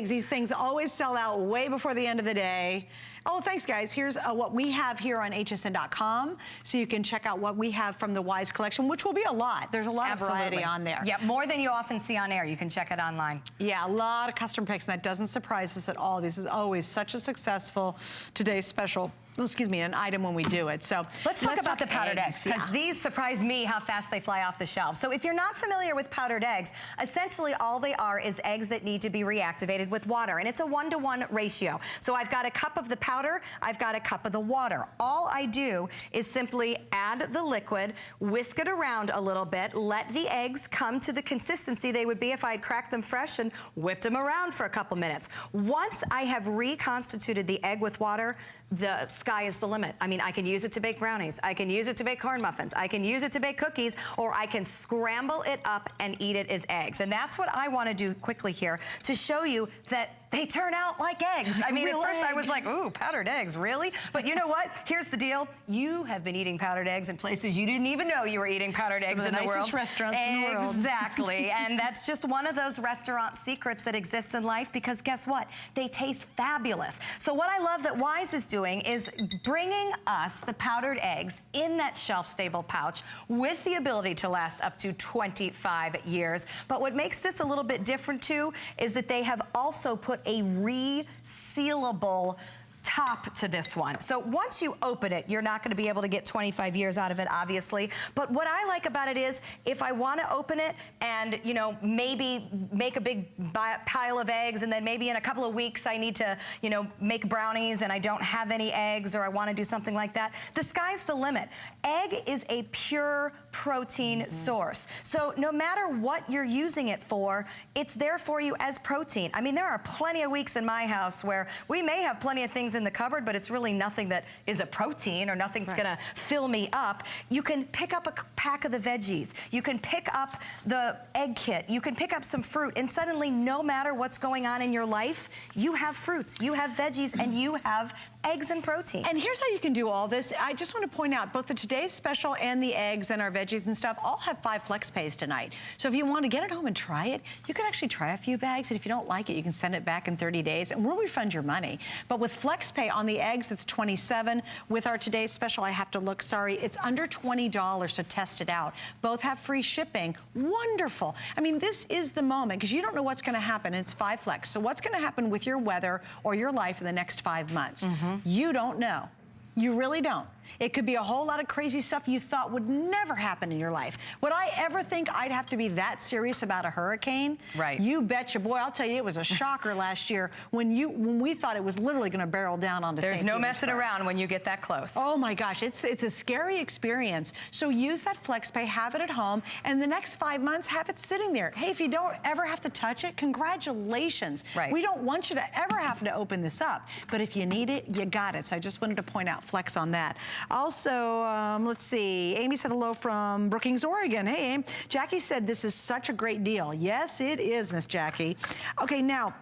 These things always sell out way before the end of the day. Oh, thanks, guys. Here's what we have here on hsn.com, so you can check out what we have from the Wise collection, which will be a lot. There's a lot of variety on there. Yeah, more than you often see on air. You can check it online. Yeah, a lot of custom picks, and that doesn't surprise us at all. This is always such a successful today's special. Excuse me, an item when we do it. So let's talk about the powdered eggs, because these surprise me how fast they fly off the shelf. So if you're not familiar with powdered eggs, essentially all they are is eggs that need to be reactivated with water, and it's a 1-to-1 ratio. So I've got a cup of the powder, I've got a cup of the water. All I do is simply add the liquid, whisk it around a little bit, let the eggs come to the consistency they would be if I had cracked them fresh and whipped them around for a couple minutes. Once I have reconstituted the egg with water, the sky is the limit. I mean, I can use it to bake brownies, I can use it to bake corn muffins, I can use it to bake cookies, or I can scramble it up and eat it as eggs. And that's what I want to do quickly here to show you that they turn out like eggs. I mean, at first I was like, ooh, powdered eggs, really? But you know what? Here's the deal. You have been eating powdered eggs in places you didn't even know you were eating powdered eggs in the world. Some of the nicest restaurants in the world. Exactly. And that's just one of those restaurant secrets that exists in life, because guess what? They taste fabulous. So what I love that Wise is doing is bringing us the powdered eggs in that shelf-stable pouch with the ability to last up to 25 years. But what makes this a little bit different too is that they have also put a resealable top to this one. So once you open it, you're not going to be able to get 25 years out of it, obviously. But what I like about it is if I want to open it and, you know, maybe make a big pile of eggs, and then maybe in a couple of weeks I need to, you know, make brownies and I don't have any eggs, or I want to do something like that, the sky's the limit. Egg is a pure protein source. So no matter what you're using it for, it's there for you as protein. I mean, there are plenty of weeks in my house where we may have plenty of things in the cupboard, but it's really nothing that is a protein, or nothing's gonna fill me up. You can pick up a pack of the veggies. You can pick up the egg kit. You can pick up some fruit, and suddenly, no matter what's going on in your life, you have fruits, you have veggies, and you have eggs and protein. And here's how you can do all this. I just want to point out both the Today's Special and the eggs and our veggies and stuff all have 5 flex pays tonight. So if you want to get it home and try it, you can actually try a few bags, and if you don't like it, you can send it back in 30 days and we'll refund your money. But with flex FlexPay on the eggs, it's $27. With our today's special, I have to look, sorry, it's under $20 to test it out. Both have free shipping. Wonderful. I mean, this is the moment, because you don't know what's going to happen. It's 5 Flex. So what's going to happen with your weather or your life in the next 5 months? You don't know. You really don't. It could be a whole lot of crazy stuff you thought would never happen in your life. Would I ever think I'd have to be that serious about a hurricane? Right. You betcha. Boy, I'll tell you, it was a shocker last year when we thought it was literally going to barrel down onto St. There's no messing around when you get that close. Oh my gosh, it's a scary experience. So use that FlexPay, have it at home, and the next 5 months, have it sitting there. Hey, if you don't ever have to touch it, congratulations. Right. We don't want you to ever have to open this up, but if you need it, you got it. So I just wanted to point out Flex on that. Also, let's see, Amy said hello from Brookings, Oregon. Hey, Amy. Jackie said this is such a great deal. Yes, it is, Miss Jackie. Okay, now,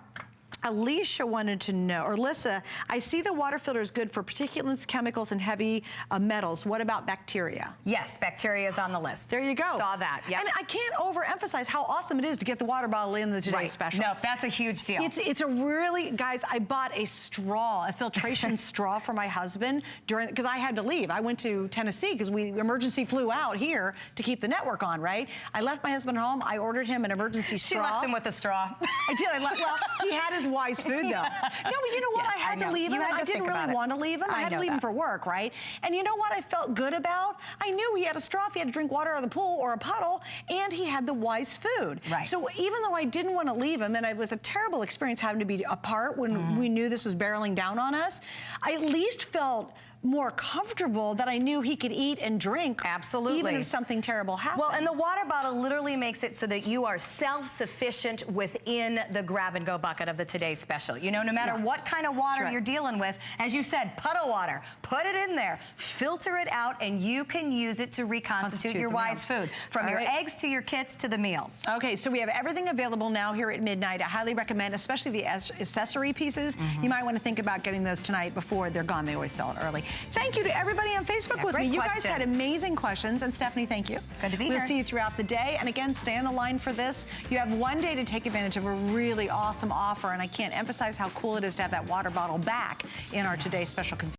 Alicia wanted to know, or Lissa, I see the water filter is good for particulates, chemicals, and heavy metals. What about bacteria? Yes, bacteria is on the list. There you go. Saw that, yeah. And I can't overemphasize how awesome it is to get the water bottle in the today's special. No, that's a huge deal. It's a really, guys, I bought a straw, a filtration straw for my husband because I had to leave. I went to Tennessee because we emergency flew out here to keep the network on, right? I left my husband home. I ordered him an emergency straw. She left him with a straw. I did. Well, he had his wise food, though. No, but you know what? Yes, I had to leave him. I didn't really want to leave him. I had to leave him for work, right? And you know what I felt good about? I knew he had a straw if he had to drink water out of the pool or a puddle, and he had the wise food. Right. So even though I didn't want to leave him, and it was a terrible experience having to be apart when we knew this was barreling down on us, I at least felt more comfortable that I knew he could eat and drink. Absolutely. Even if something terrible happened. Well, and the water bottle literally makes it so that you are self-sufficient within the grab-and-go bucket of the today's special. You know, no matter what kind of water you're dealing with, as you said, puddle water, put it in there, filter it out, and you can use it to reconstitute your wise food. From your eggs to your kits to the meals. Okay, so we have everything available now here at midnight. I highly recommend, especially the accessory pieces. You might want to think about getting those tonight before they're gone. They always sell it early. Thank you to everybody on Facebook with me. You guys had amazing questions. And Stephanie, thank you. Good to be here. We'll see you throughout the day. And again, stay on the line for this. You have one day to take advantage of a really awesome offer. And I can't emphasize how cool it is to have that water bottle back in our today's special configuration.